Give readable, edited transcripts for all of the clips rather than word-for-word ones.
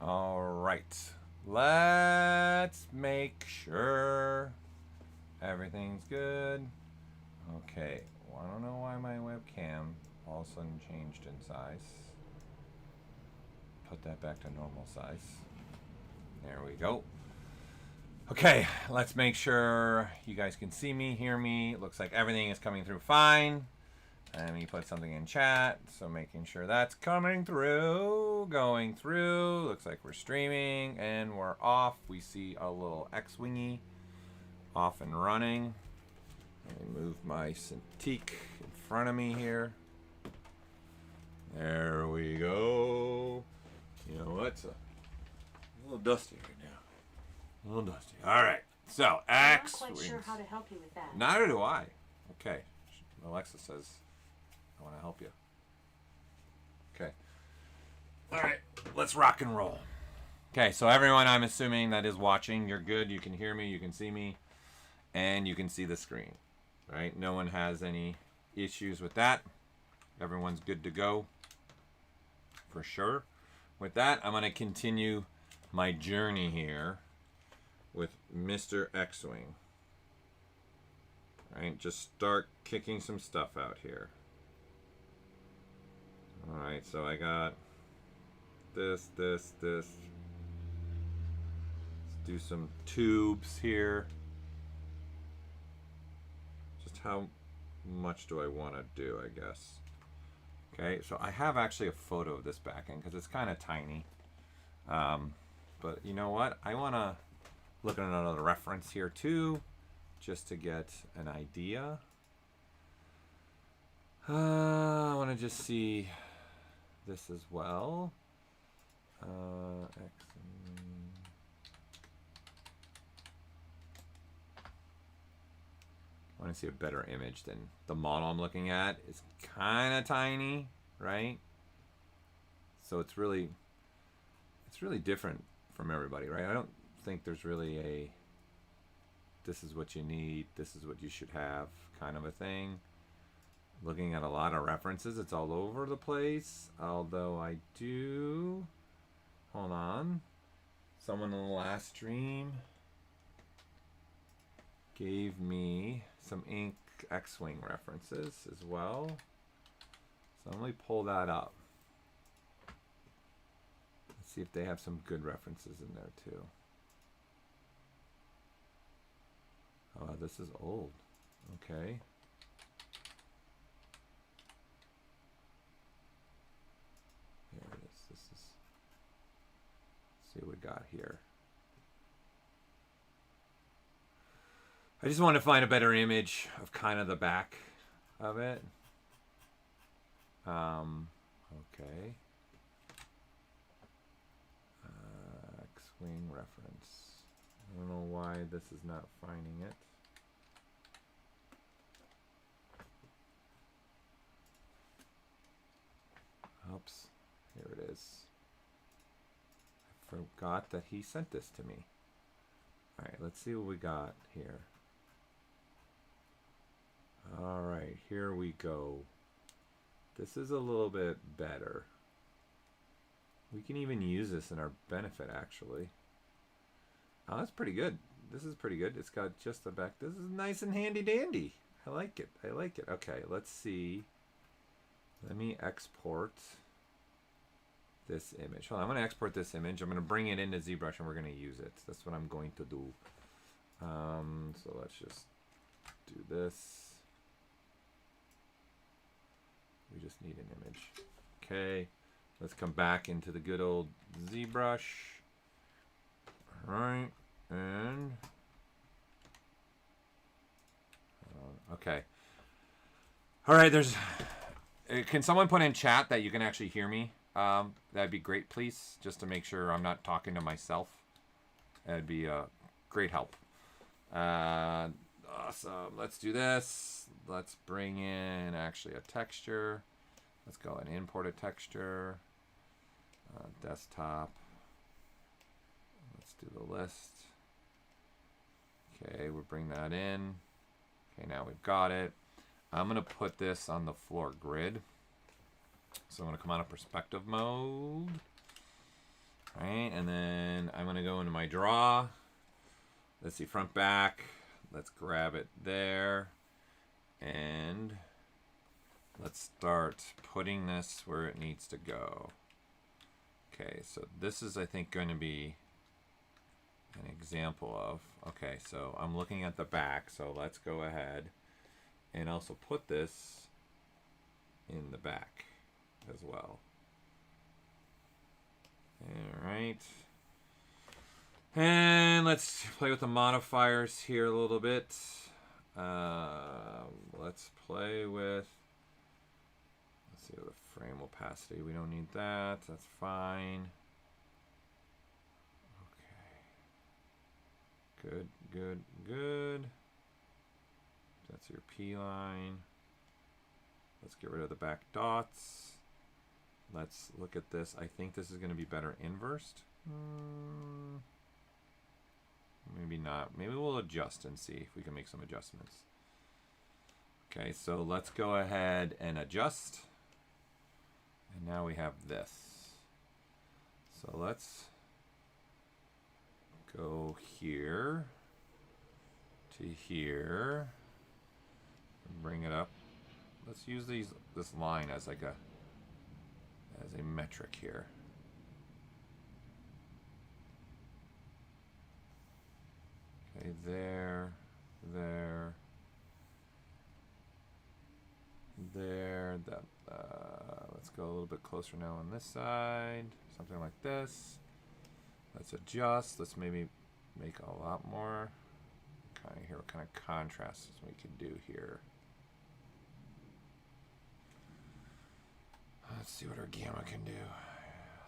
All right. Let's make sure everything's good. Okay. Well, I don't know why my webcam all of a sudden changed in size. Put that back to normal size. There we go. Okay, let's make sure you guys can see me, hear me. It looks like everything is coming through fine. Let me put something in chat. So making sure that's coming through, going through. Looks like we're streaming and we're off. We see a little X-wingy off and running. Let me move my Cintiq in front of me here. There we go. You know what? It's a little dusty right now. A little dusty. All right. So X. I'm not quite sure how to help you with that. Neither do I. Okay. Alexa says, I want to help you. Okay. All right. Let's rock and roll. Okay. So everyone, I'm assuming that is watching, you're good. You can hear me. You can see me. And you can see the screen. Right? No one has any issues with that. Everyone's good to go. For sure. With that, I'm going to continue my journey here with Mr. X-Wing. Alright, just start kicking some stuff out here. Alright, so I got this. Let's do some tubes here. Just how much do I want to do, I guess. Okay, so I have actually a photo of this back end because it's kind of tiny. But you know what? I want to look at another reference here too, just to get an idea. I want to just see this as well. X. I want to see a better image than the model I'm looking at. It's kind of tiny, right? So it's really different from everybody, right? I don't think there's really a this is what you need, this is what you should have kind of a thing. Looking at a lot of references, it's all over the place. Although I do, hold on, someone in the last stream gave me some ink X-Wing references as well. So let me pull that up. Let's see if they have some good references in there too. Oh, this is old. Okay. Here it is. This is. Let's see what we got here. I just want to find a better image of kind of the back of it. Okay. X-Wing reference. I don't know why this is not finding it. Oops. Here it is. I forgot that he sent this to me. Alright, let's see what we got here. Alright, here we go. This is a little bit better. We can even use this in our benefit, actually. Oh, that's pretty good. This is pretty good. It's got just the back. This is nice and handy dandy. I like it. I like it. Okay, let's see. Let me export this image. Hold on, I'm going to export this image. I'm going to bring it into ZBrush and we're going to use it. That's what I'm going to do. So let's just do this. We just need an image. Okay, let's come back into the good old ZBrush. All right, and okay. All right, there's. Can someone put in chat that you can actually hear me? That'd be great, please, just to make sure I'm not talking to myself. That'd be a great help. Awesome. Let's do this. Let's bring in actually a texture. Let's go and import a texture. Desktop. Let's do the list. Okay, we'll bring that in. Okay, now we've got it. I'm going to put this on the floor grid. So I'm going to come out of perspective mode. All right, and then I'm gonna go into my draw. Let's see, front, back. Let's grab it there. And let's start putting this where it needs to go. Okay, so this is, I think, going to be an example of, okay, so I'm looking at the back, so let's go ahead and also put this in the back as well. All right. And let's play with the modifiers here a little bit. Let's play with, let's see, the frame opacity. We don't need that. That's fine. Okay. Good, good, good. That's your P line. Let's get rid of the back dots. Let's look at this. I think this is going to be better inversed. Maybe not. Maybe we'll adjust and see if we can make some adjustments. Okay, so let's go ahead and adjust. And now we have this. So let's go here to here and bring it up. Let's use this line as like a metric here. Okay, there, that, let's go a little bit closer now on this side, something like this. Let's adjust, let's maybe make a lot more, kind of here, what kind of contrasts we can do here. Let's see what our gamma can do.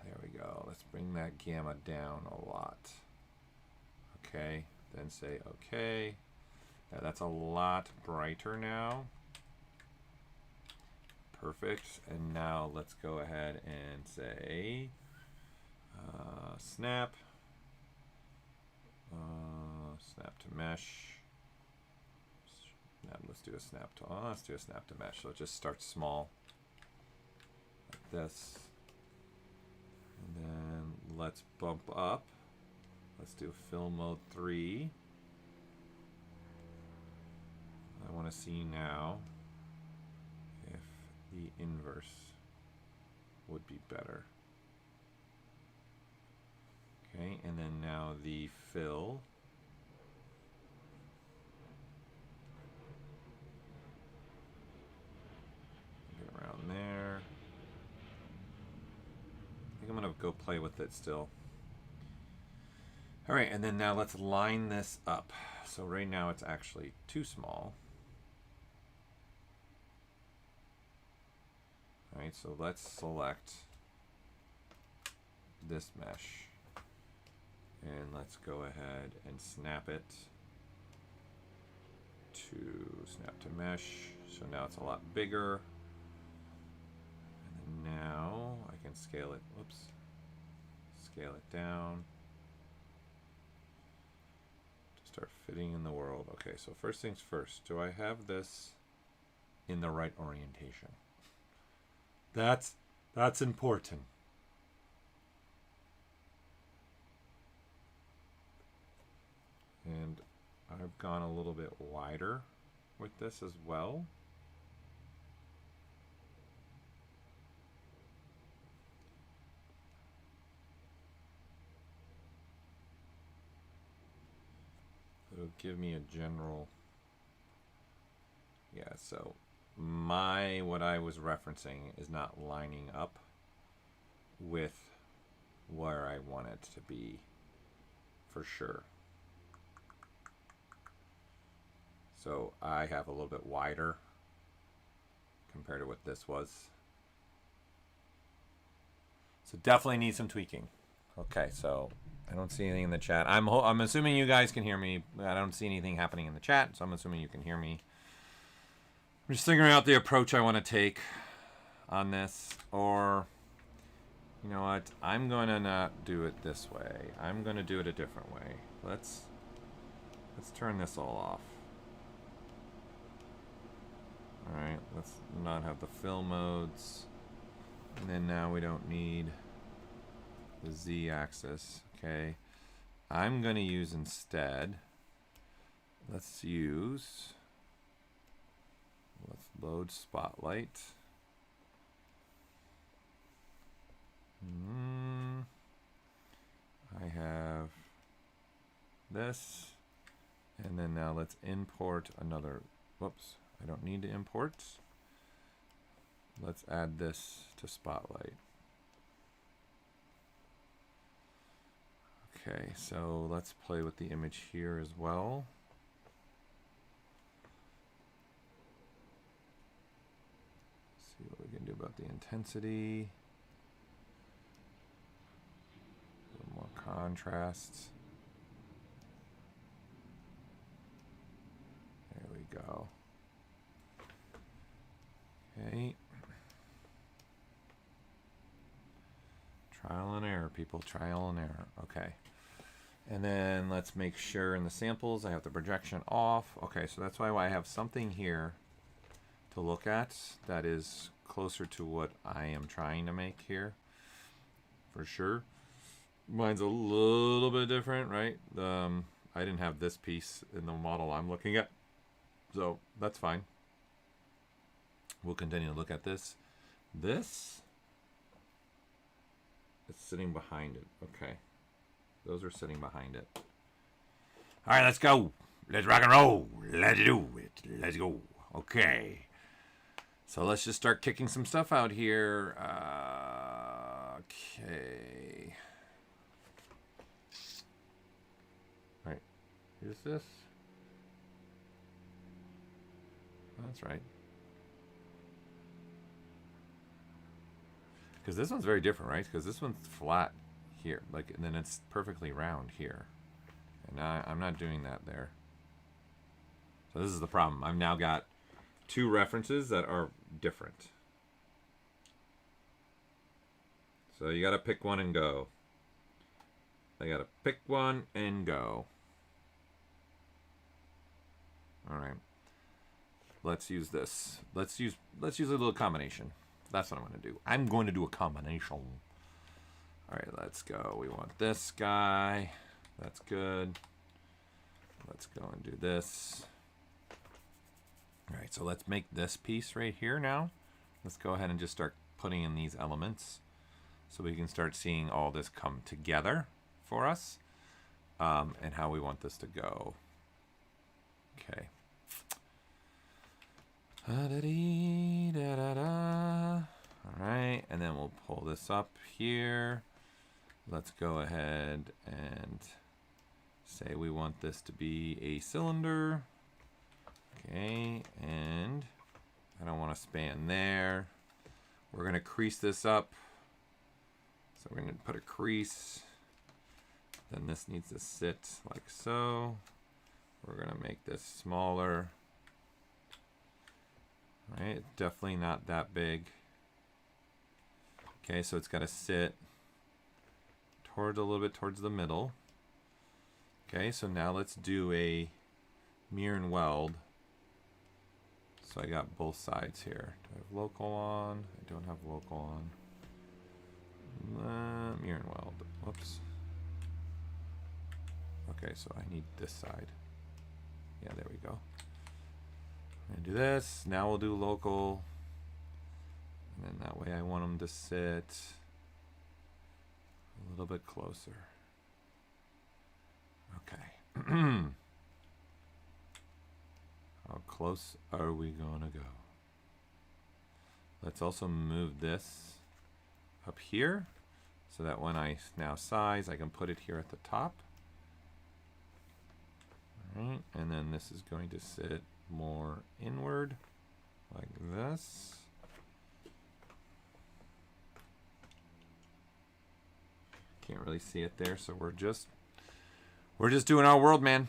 There we go, let's bring that gamma down a lot. Okay, then say okay. Yeah, that's a lot brighter now. Perfect. And now let's go ahead and say snap. Snap to mesh. Let's do a snap to let's do a snap to mesh. So it just starts small like this. And then let's bump up. Let's do fill mode 3. I want to see now if the inverse would be better. Okay, and then now the fill. Get around there. I think I'm going to go play with it still. All right, and then now let's line this up. So right now it's actually too small. All right, so let's select this mesh. And let's go ahead and snap it to snap to mesh. So now it's a lot bigger. And then now I can scale it, whoops, scale it down. Start fitting in the world. Okay, so first things first, do I have this in the right orientation? That's important. And I've gone a little bit wider with this as well. It'll give me a general, yeah, so what I was referencing is not lining up with where I want it to be for sure. So I have a little bit wider compared to what this was. So definitely need some tweaking. Okay, so I don't see anything in the chat. I'm assuming you guys can hear me. I don't see anything happening in the chat, so I'm assuming you can hear me. I'm just figuring out the approach I want to take on this, or you know what? I'm going to not do it this way. I'm going to do it a different way. Let's turn this all off. All right, let's not have the fill modes. And then now we don't need the Z axis. Okay, I'm going to use instead, let's load spotlight. I have this, and then now let's import another, whoops, I don't need to import. Let's add this to spotlight. Okay, so let's play with the image here as well. See what we can do about the intensity. A little more contrast. There we go. Okay. Trial and error, people. Trial and error. Okay. And then let's make sure in the samples I have the projection off. Okay, so that's why I have something here to look at that is closer to what I am trying to make here. For sure. Mine's a little bit different, right? I didn't have this piece in the model I'm looking at. So that's fine. We'll continue to look at this. This is sitting behind it. Okay. Those are sitting behind it. All right, let's go. Let's rock and roll. Let's do it. Let's go. Okay. So let's just start kicking some stuff out here. Okay. All right. Is this? That's right. Because this one's very different, right? Because this one's flat here, like, and then it's perfectly round here. And I'm not doing that there. So this is the problem. I've now got two references that are different. So you got to pick one and go. I got to pick one and go. All right. Let's use this. Let's use a little combination. That's what I'm going to do. I'm going to do a combination. All right, let's go. We want this guy. That's good. Let's go and do this. All right, so let's make this piece right here now. Let's go ahead and just start putting in these elements so we can start seeing all this come together for us, and how we want this to go. Okay. All right, and then we'll pull this up here. Let's go ahead and say we want this to be a cylinder. Okay, and I don't want to span there. We're going to crease this up. So we're going to put a crease. Then this needs to sit like so. We're going to make this smaller. All right, definitely not that big. Okay, so it's got to sit towards a little bit towards the middle. Okay, so now let's do a mirror and weld. So I got both sides here. Do I have local on? I don't have local on. Mirror and weld. Whoops. Okay, so I need this side. Yeah, there we go. I'm gonna do this. Now we'll do local. And then that way I want them to sit a little bit closer. Okay. How close are we gonna go? Let's also move this up here so that when I now size, I can put it here at the top. All right, and then this is going to sit more inward like this. Can't really see it there, so we're just doing our world, man.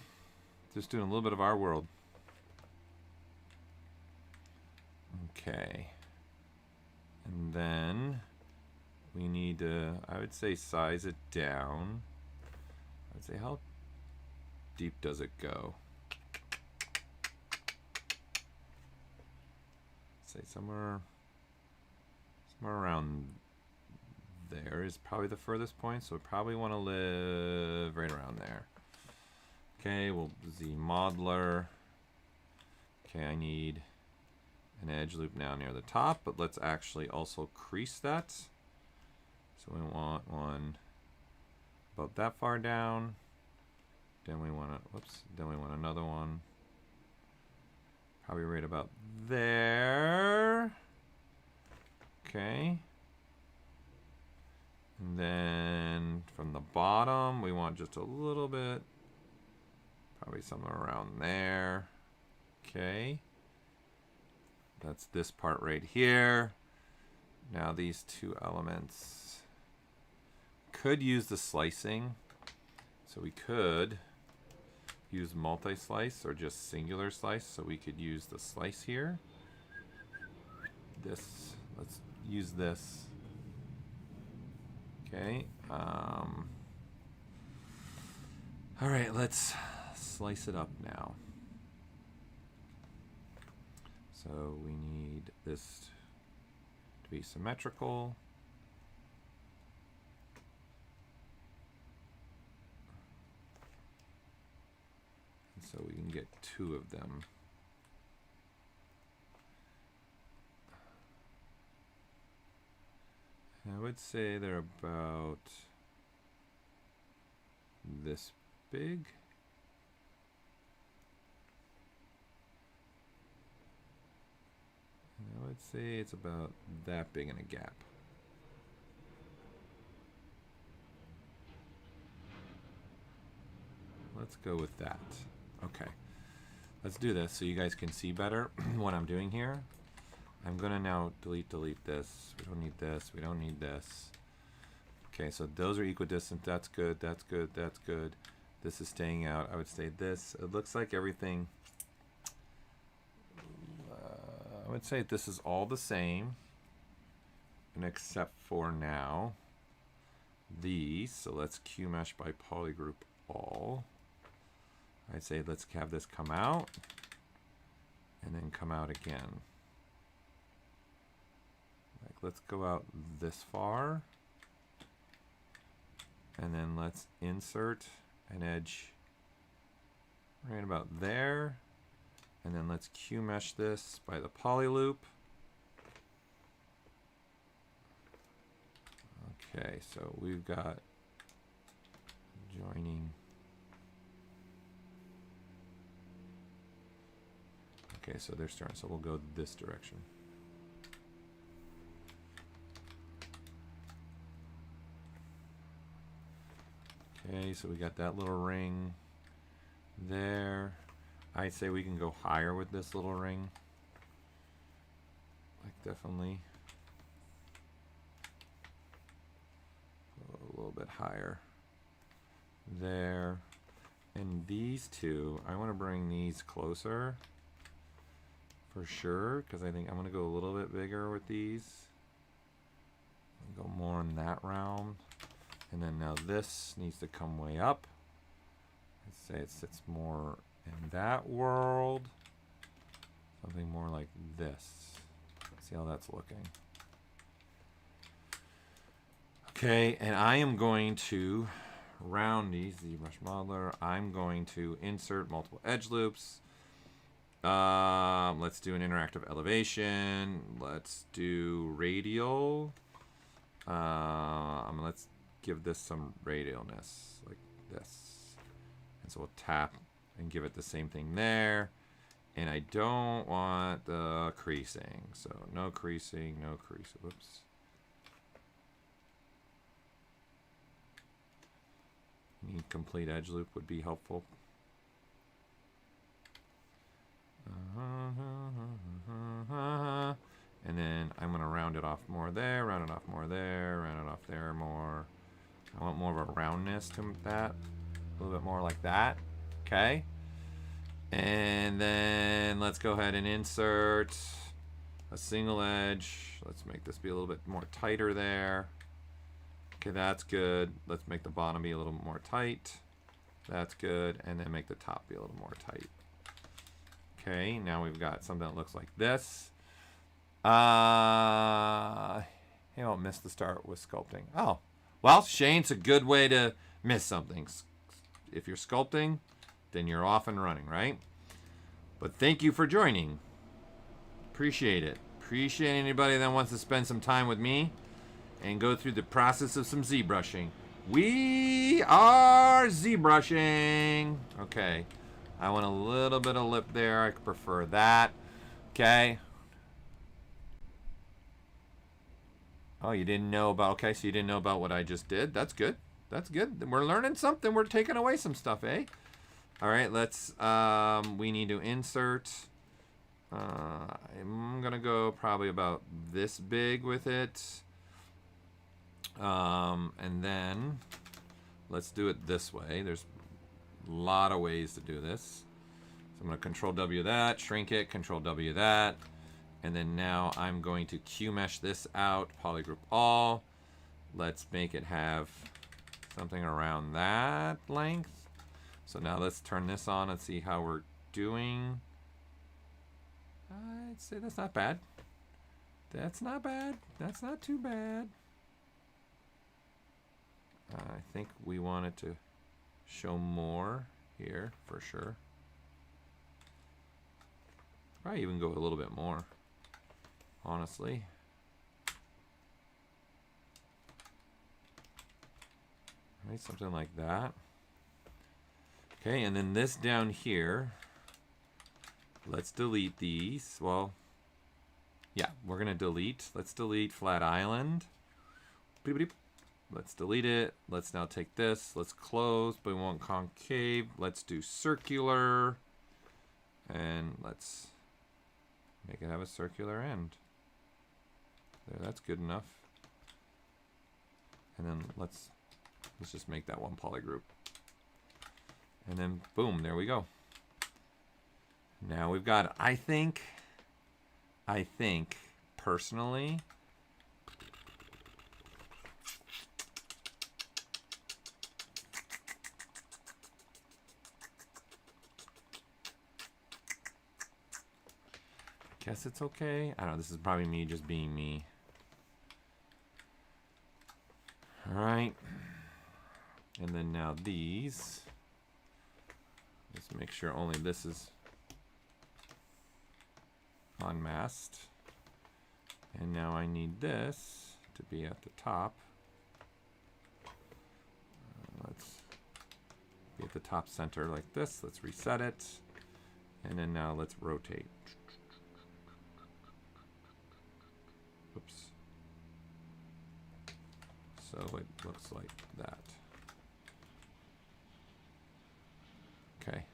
Just doing a little bit of our world. Okay. And then we need to, I would say, size it down. I would say, how deep does it go? Say somewhere around there is probably the furthest point, so we probably want to live right around there. Okay, we'll ZModeler. Okay, I need an edge loop now near the top, but let's actually also crease that. So we want one about that far down. Then we want to, whoops, then we want another one. Probably right about there. Okay. And then from the bottom, we want just a little bit, probably somewhere around there. Okay. That's this part right here. Now these two elements could use the slicing. So we could use multi-slice or just singular slice. So we could use the slice here. This, let's use this. Okay. All right, let's slice it up now. So we need this to be symmetrical. And so we can get two of them. I would say they're about this big. And I would say it's about that big in a gap. Let's go with that. Okay. Let's do this so you guys can see better what I'm doing here. I'm going to now delete this. We don't need this. We don't need this. Okay, so those are equidistant. That's good. That's good. That's good. This is staying out. I would say this. It looks like everything. I would say this is all the same, and except for now these. So let's Q mesh by polygroup all. I'd say let's have this come out and then come out again. Like, let's go out this far, and then let's insert an edge right about there, and then let's Q mesh this by the poly loop. Okay, so we've got joining. Okay, so they're starting, so we'll go this direction. Okay, so we got that little ring there. I'd say we can go higher with this little ring. Like, definitely a little bit higher there. And these two, I want to bring these closer for sure, because I think I'm going to go a little bit bigger with these. Go more in that realm. And then now this needs to come way up. Let's say it sits more in that world. Something more like this. See how that's looking. Okay, and I am going to round these, ZBrush Modeler. I'm going to insert multiple edge loops. Let's do an interactive elevation. Let's do radial. Let's give this some radialness, like this. And so we'll tap and give it the same thing there. And I don't want the creasing. So no creasing, no creasing. Whoops. Need complete edge loop would be helpful. And then I'm going to round it off more there, round it off more there, round it off there more. I want more of a roundness to that. A little bit more like that. Okay. And then let's go ahead and insert a single edge. Let's make this be a little bit more tighter there. Okay, that's good. Let's make the bottom be a little more tight. That's good. And then make the top be a little more tight. Okay, now we've got something that looks like this. Hey, don't miss the start with sculpting. Oh, well, Shane's a good way to miss something. If you're sculpting, then you're off and running, right? But thank you for joining. Appreciate it. Appreciate anybody that wants to spend some time with me and go through the process of some ZBrushing. We are ZBrushing. Okay. I want a little bit of lip there. I prefer that. Okay. Oh, you didn't know about, okay, so you didn't know about what I just did. That's good. That's good. We're learning something. We're taking away some stuff, eh? All right, let's, we need to insert. I'm going to go probably about this big with it. And then let's do it this way. There's a lot of ways to do this. So I'm going to Control W that, shrink it, Control W that. And then now I'm going to Q mesh this out, polygroup all. Let's make it have something around that length. So now let's turn this on and see how we're doing. I'd say that's not bad. That's not bad. That's not too bad. I think we wanted to show more here for sure. Probably even go a little bit more, honestly. Right, something like that. Okay, and then this down here, let's delete these. Well, yeah, we're gonna delete. Let's delete Flat Island. Beep, beep. Let's delete it. Let's now take this. Let's close, but we want concave. Let's do circular. And let's make it have a circular end. There, that's good enough. And then let's just make that one polygroup. And then boom, there we go. Now we've got, I think personally, guess it's okay. I don't know, this is probably me just being me. All right. And then now these, let's make sure only this is unmasked. And now I need this to be at the top. Let's be at the top center like this. Let's reset it. And then now let's rotate. Oops. So it looks like that. Okay.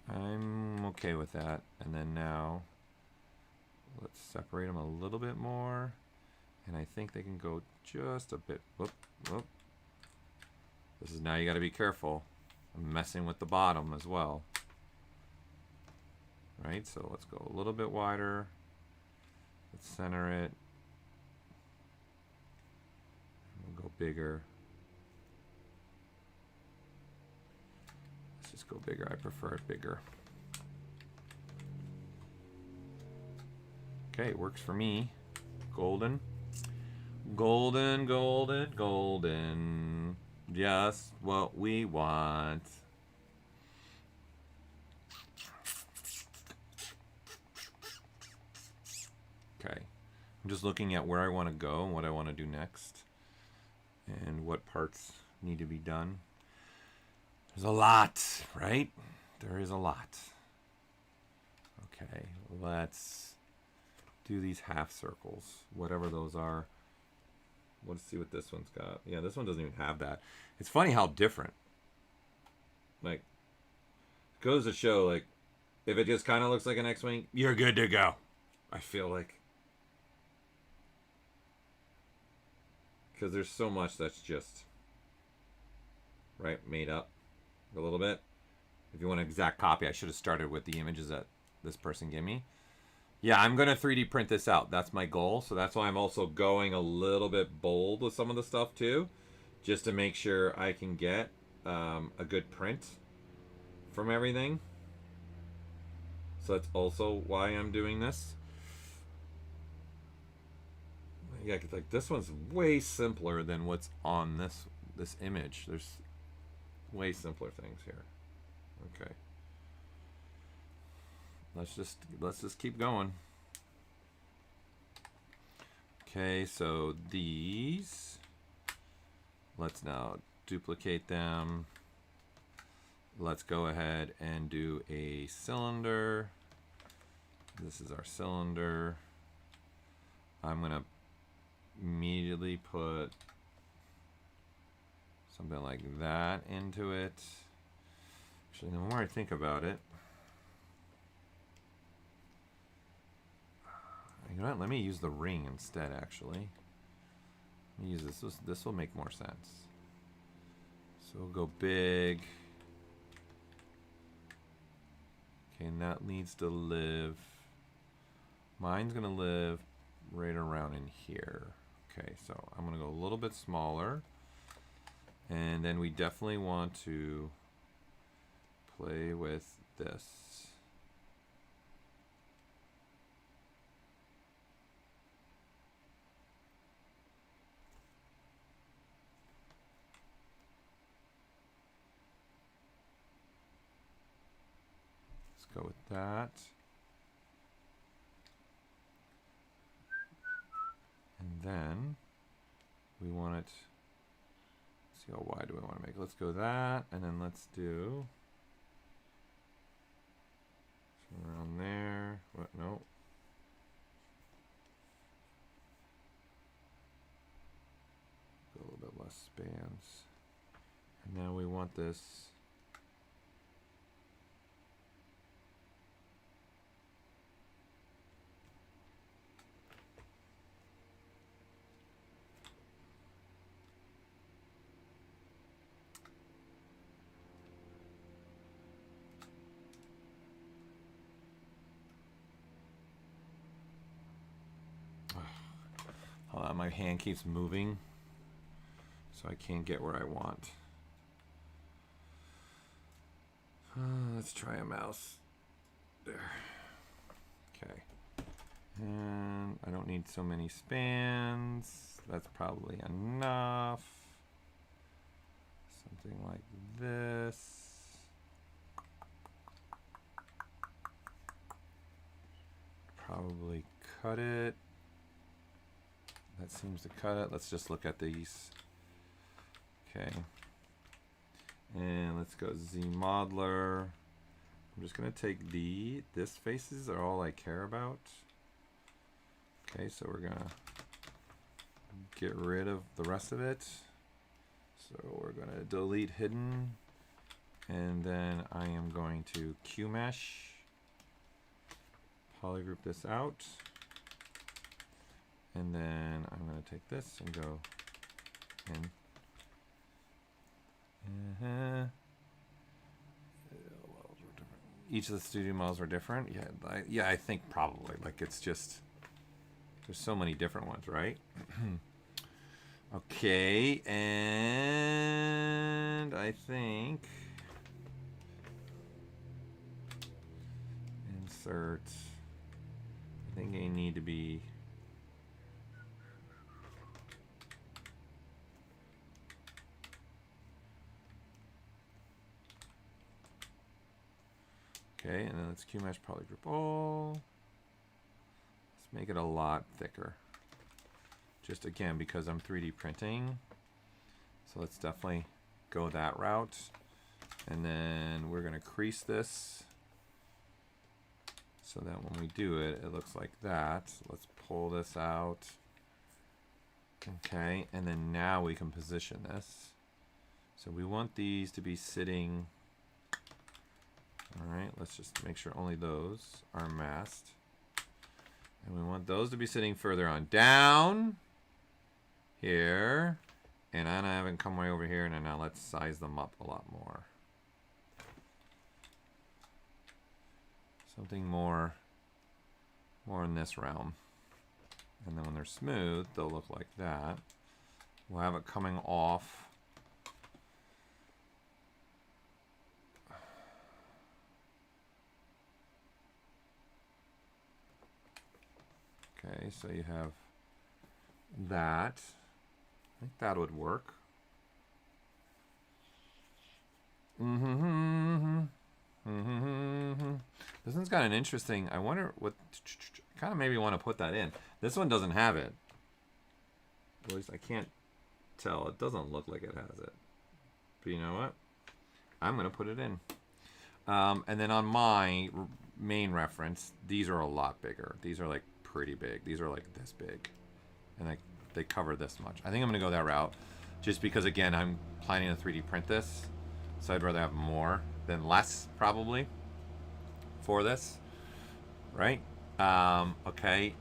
I'm okay with that. And then now let's separate them a little bit more. And I think they can go just a bit. Whoop, whoop. This is now you got to be careful. I'm messing with the bottom as well. Right, so let's go a little bit wider. Let's center it. We'll go bigger. Let's just go bigger. I prefer it bigger. Okay, it works for me. Golden. Golden, golden, golden. Just what we want. Okay. I'm just looking at where I want to go and what I want to do next. And what parts need to be done. There's a lot, right? There is a lot. Okay, let's do these half circles, whatever those are. Let's see what this one's got. Yeah, this one doesn't even have that. It's funny how different. Like, goes to show, like, if it just kind of looks like an X-Wing, you're good to go. I feel like. Because there's so much that's just, right, made up a little bit. If you want an exact copy, I should have started with the images that this person gave me. Yeah, I'm going to 3D print this out. That's my goal. So that's why I'm also going a little bit bold with some of the stuff too. Just to make sure I can get a good print from everything. So that's also why I'm doing this. Yeah, like this one's way simpler than what's on this image. There's way simpler things here. Okay. Let's just keep going. Okay, so these, let's now duplicate them. Let's go ahead and do a cylinder. This is our cylinder. I'm gonna immediately put something like that into it. Actually, the more I think about it, you know what? Let me use the ring instead. Actually, let me use this. This will make more sense. So we'll go big. Okay, and that needs to live. Mine's gonna live right around in here. Okay, so I'm gonna go a little bit smaller. And then we definitely want to play with this. Let's go with that. And then we want it, let's see how wide do we want to make it. Let's go that, and then let's do around there. What? No. Go a little bit less spans. And now we want this. Hold on, my hand keeps moving, so I can't get where I want. Let's try a mouse. There. Okay. And I don't need so many spans. That's probably enough. Something like this. Probably cut it. That seems to cut it. Let's just look at these. Okay. And let's go Z modeler. I'm just gonna take this faces are all I care about. Okay, so we're gonna get rid of the rest of it. So we're gonna delete hidden, and then I am going to Q mesh, polygroup this out, and then I'm gonna take this and go in. Each of the studio models are different. Yeah, I think probably. Like, it's just, there's so many different ones, right? Okay, and I think insert. I think they need to be. Okay, and then let's Q mesh polygroup all. Let's make it a lot thicker. Just again, because I'm 3D printing. So let's definitely go that route. And then we're gonna crease this so that when we do it, it looks like that. Let's pull this out. Okay, and then now we can position this. So we want these to be sitting. All right, let's just make sure only those are masked. And we want those to be sitting further on down here. And I haven't come way over here, and now let's size them up a lot more. Something more in this realm. And then when they're smooth, they'll look like that. We'll have it coming off. Okay, so you have that. I think that would work. This one's got an interesting. I wonder what. Kind of maybe want to put that in. This one doesn't have it. At least I can't tell. It doesn't look like it has it. But you know what? I'm gonna put it in. And then on my main reference, these are a lot bigger. These are like pretty big. These are like this big, and they cover this much. I think I'm gonna go that route, just because again I'm planning to 3D print this, so I'd rather have more than less probably for this, right? Okay.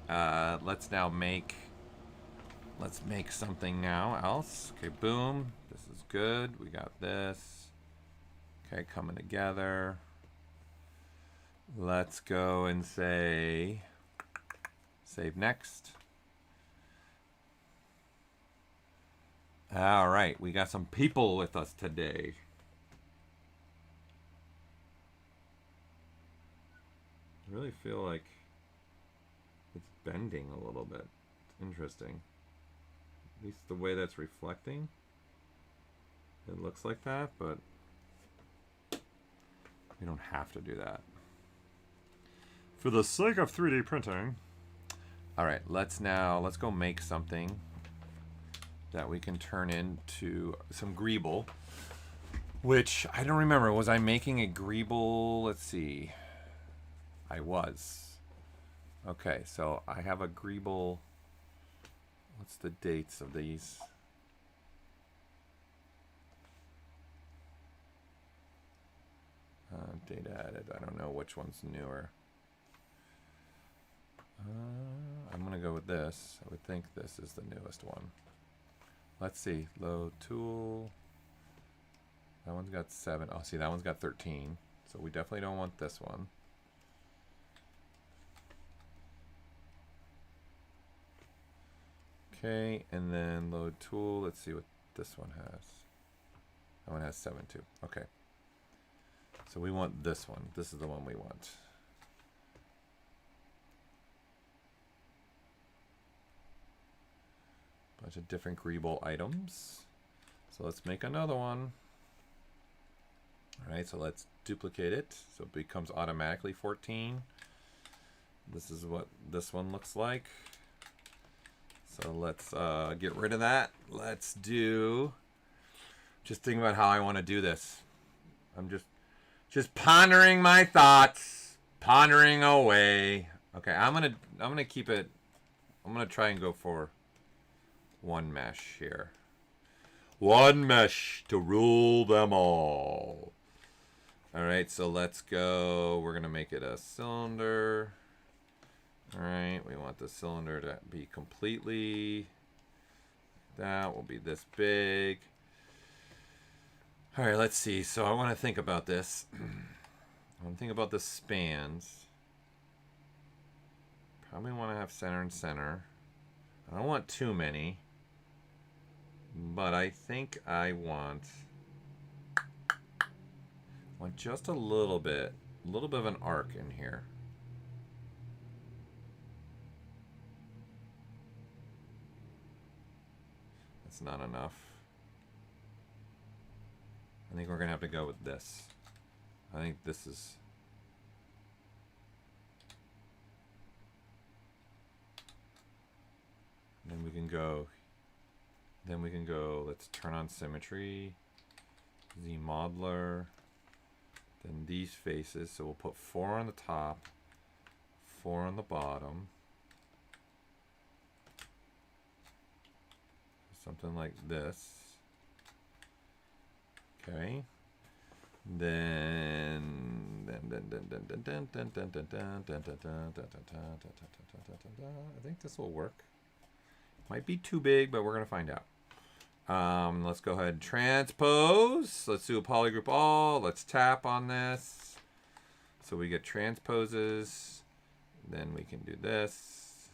Let's make something now else. Okay, boom. This is good. We got this. Okay, coming together. Let's go and say save next. All right, we got some people with us today. I really feel like it's bending a little bit. It's interesting. At least the way that's reflecting. It looks like that, but we don't have to do that. For the sake of 3D printing. All right, let's go make something that we can turn into some greeble, which I don't remember. Was I making a greeble? Let's see. I was. Okay, so I have a greeble. What's the dates of these? Data added. I don't know which one's newer. I'm going to go with this. I would think this is the newest one. Let's see. Load tool. That one's got 7. Oh, see, that one's got 13. So we definitely don't want this one. Okay, and then load tool. Let's see what this one has. That one has 7 too. Okay. So we want this one. This is the one we want. Bunch of different greeble items. So let's make another one. All right, so let's duplicate it. So it becomes automatically 14. This is what this one looks like. So let's get rid of that. Let's do, just think about how I want to do this. I'm just pondering my thoughts, pondering away. Okay, I'm gonna keep it. I'm gonna try and go for one mesh here. One mesh to rule them all. All right, so let's go. We're gonna make it a cylinder. All right, we want the cylinder to be completely, that will be this big. All right, let's see. So I want to think about this. I want to think about the spans. Probably want to have center and center. I don't want too many, but I think I want just a little bit of an arc in here. That's not enough. I think we're gonna have to go with this. I think this is. Then we can go. Let's turn on symmetry. Z modeler. Then these faces. So we'll put 4 on the top, 4 on the bottom. Something like this. Okay. Then I think this will work. Might be too big, but we're gonna find out. Let's go ahead and transpose. Let's do a polygroup all. Let's tap on this. So we get transposes. Then we can do this.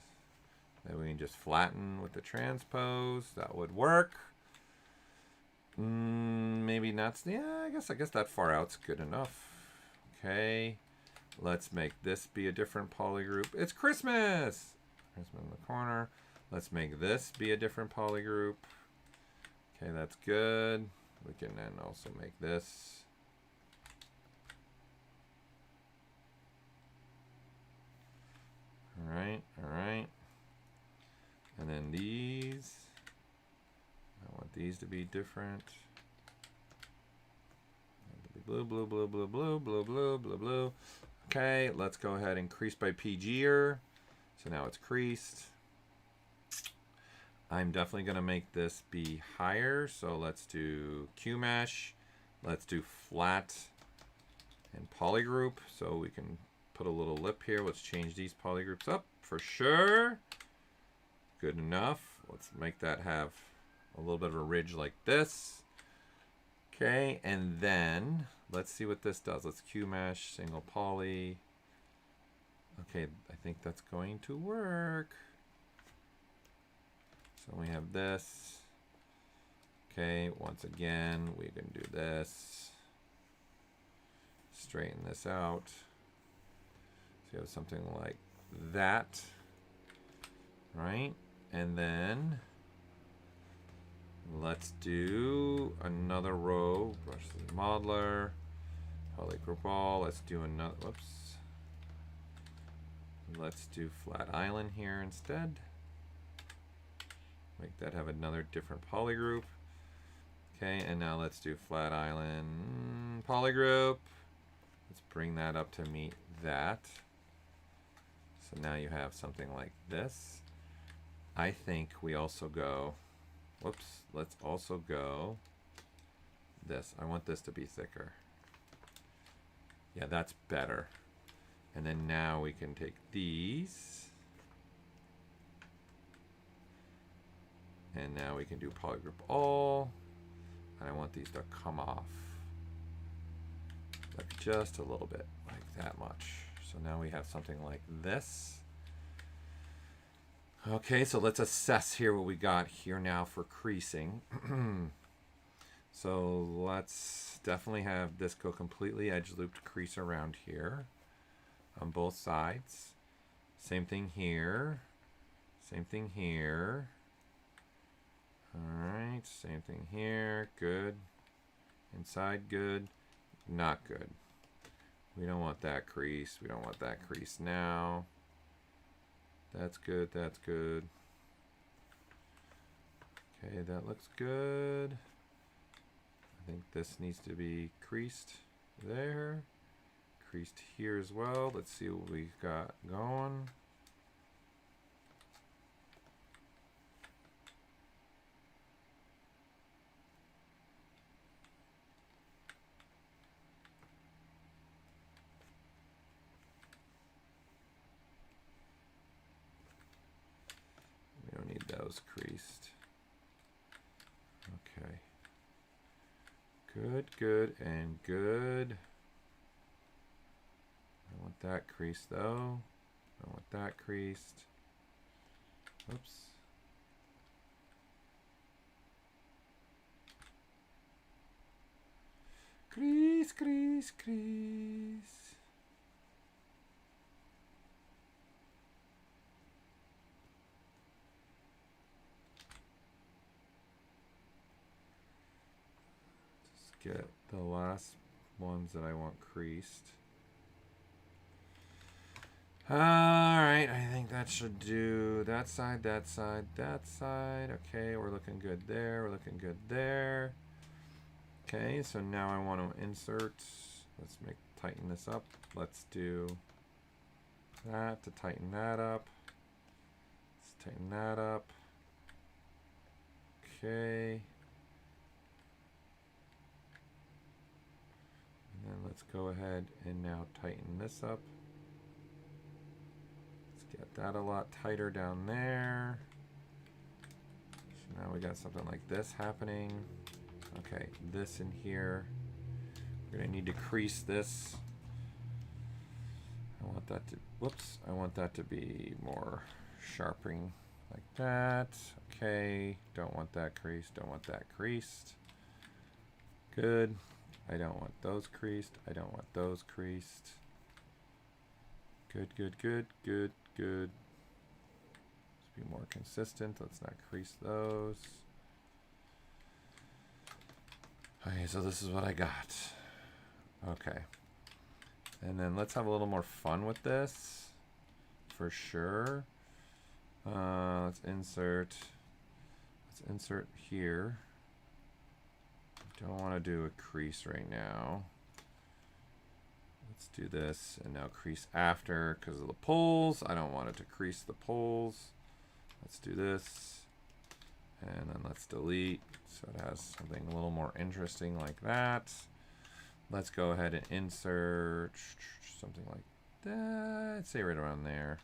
Then we can just flatten with the transpose. That would work. Maybe not. Yeah, I guess that far out's good enough. Okay. Let's make this be a different polygroup. It's Christmas! Christmas in the corner. Let's make this be a different poly group. Okay, that's good. We can then also make this. All right, all right. And then these, I want these to be different. Blue, blue, blue, blue, blue, blue, blue, blue, blue. Okay, let's go ahead and crease by PG'er. So now it's creased. I'm definitely going to make this be higher. So let's do Q mesh. Let's do flat and polygroup. So we can put a little lip here. Let's change these polygroups up for sure. Good enough. Let's make that have a little bit of a ridge like this. Okay, and then let's see what this does. Let's Q mesh, single poly. Okay, I think that's going to work. So we have this. Okay, once again, we can do this. Straighten this out. So you have something like that, right? And then let's do another row. Brush the modeler, polygroup all. Let's do another, whoops. Let's do flat island here instead. Make that have another different polygroup. Okay, and now let's do flat island polygroup. Let's bring that up to meet that. So now you have something like this. I think we also go, whoops, let's also go this. I want this to be thicker. Yeah, that's better. And then now we can take these. And now we can do polygroup all. And I want these to come off. Like just a little bit, like that much. So now we have something like this. Okay, so let's assess here what we got here now for creasing. So let's definitely have this go completely edge looped crease around here on both sides. Same thing here. Same thing here. All right, same thing here. Good. Inside, good. Not good. We don't want that crease. We don't want that crease now. That's good. That's good. Okay, that looks good. I think this needs to be creased there. Creased here as well. Let's see what we got going. We don't need those creased. Okay. Good, good, and good. I want that creased though. I want that creased. Oops. Crease, crease, crease. Just get the last ones that I want creased. All right, I think that should do that side, that side, that side. Okay, we're looking good there. We're looking good there. Okay, so now I want to insert. Let's tighten this up. Let's do that to tighten that up. Let's tighten that up. Okay. And then let's go ahead and now tighten this up. Get that a lot tighter down there. So now we got something like this happening. Okay, this in here. We're gonna need to crease this. I want that to, whoops, I want that to be more sharpening like that. Okay, don't want that creased, don't want that creased. Good. I don't want those creased, I don't want those creased. Good, good, good, good, good. Let's be more consistent. Let's not crease those. Okay, so this is what I got. Okay. And then let's have a little more fun with this. For sure. Let's insert. Let's insert here. Don't want to do a crease right now. Let's do this and now crease after because of the poles. I don't want it to crease the poles. Let's do this. And then let's delete so it has something a little more interesting like that. Let's go ahead and insert something like that. I'd say right around there.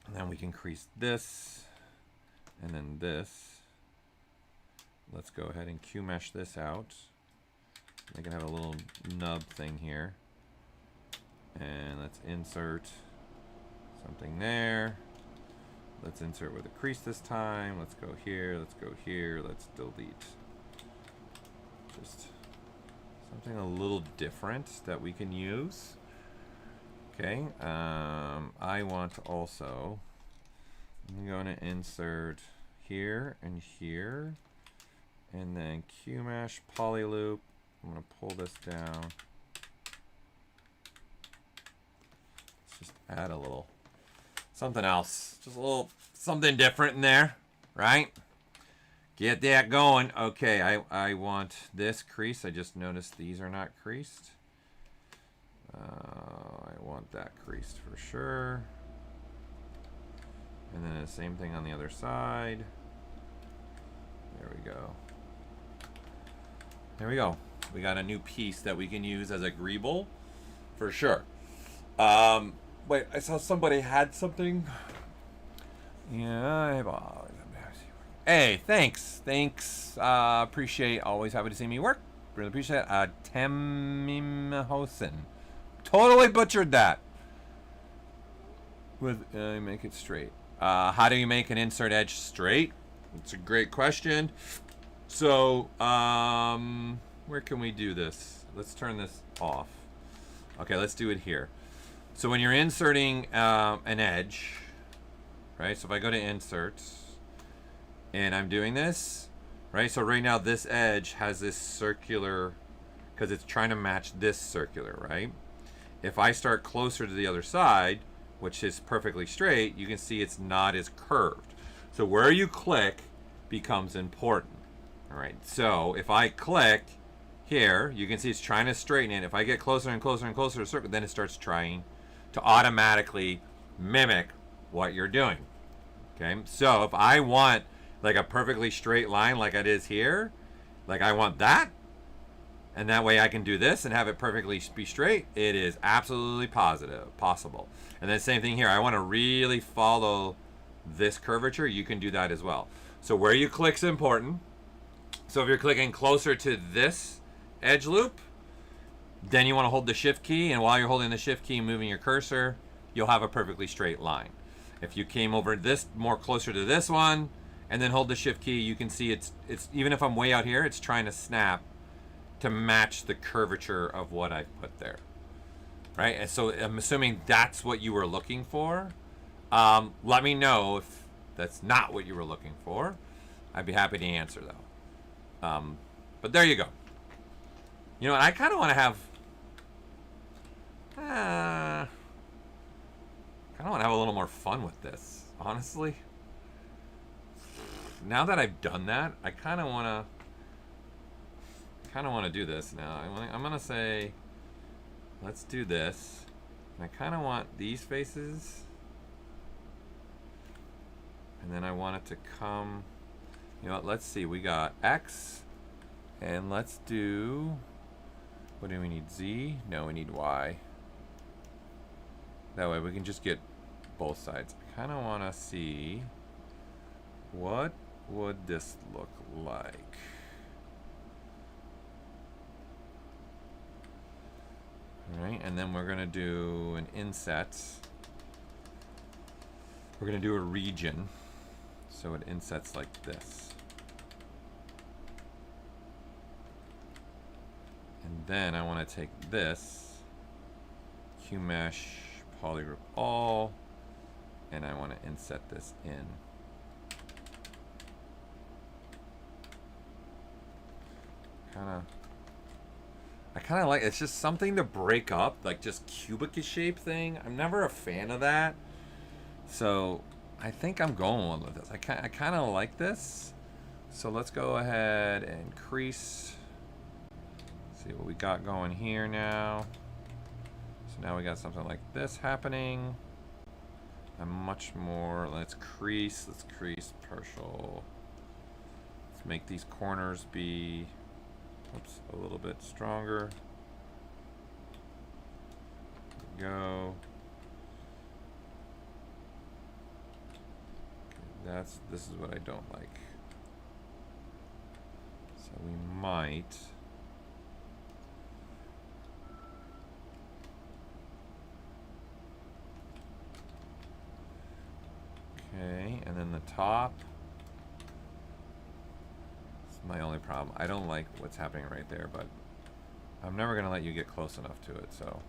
And then we can crease this and then this. Let's go ahead and Q mesh this out. I can have a little nub thing here. And let's insert something there. Let's insert with a crease this time. Let's go here. Let's go here. Let's delete. Just something a little different that we can use. Okay. I want to also, I'm going to insert here and here. And then Q mesh poly loop. I'm going to pull this down. Let's just add a little something else. Just a little something different in there, right? Get that going. Okay, I want this crease. I just noticed these are not creased. I want that creased for sure. And then the same thing on the other side. There we go. There we go. We got a new piece that we can use as a greeble for sure. Wait, I saw somebody had something. Yeah. Hey, thanks. Appreciate. Always happy to see me work. Really appreciate it. Temim Hosen. Totally butchered that. With make it straight. How do you make an insert edge straight? It's a great question. So, where can we do this? Let's turn this off. Okay, let's do it here. So when you're inserting an edge, right? So if I go to insert and I'm doing this, right? So right now this edge has this circular, because it's trying to match this circular, right? If I start closer to the other side, which is perfectly straight, you can see it's not as curved. So where you click becomes important. All right, so if I click here, you can see it's trying to straighten it. If I get closer and closer and closer to the circle, then it starts trying to automatically mimic what you're doing. Okay, so if I want like a perfectly straight line like it is here, like I want that, and that way I can do this and have it perfectly be straight, it is absolutely possible. And then same thing here. I want to really follow this curvature, you can do that as well. So where you click is important. So if you're clicking closer to this edge loop, then you want to hold the shift key, and while you're holding the shift key and moving your cursor, you'll have a perfectly straight line. If you came over this more closer to this one and then hold the shift key, you can see it's even if I'm way out here, it's trying to snap to match the curvature of what I put there. Right? And so I'm assuming that's what you were looking for. Let me know if that's not what you were looking for. I'd be happy to answer though. But there you go. You know what? I kind of want to have. Kind of want to have a little more fun with this, honestly. Now that I've done that, I kind of want to do this now. I'm gonna say, let's do this. And I kind of want these faces, and then I want it to come. You know what? Let's see. We got X, and let's do. What do we need? Z? No, we need Y. That way we can just get both sides. I kind of want to see what would this look like. All right, and then we're gonna do an inset. We're gonna do a region, so it insets like this. And then I want to take this, Q mesh, polygroup all, and I want to inset this in. I kind of like, it's just something to break up, like just cubic shape thing. I'm never a fan of that. So I think I'm going with this. I kind of like this. So let's go ahead and crease. See what we got going here now. So now we got something like this happening. I'm much more, let's crease partial. Let's make these corners be, oops, a little bit stronger. There we go. Okay, this is what I don't like. So we might. Okay, and then the top. It's my only problem. I don't like what's happening right there, but I'm never gonna let you get close enough to it. So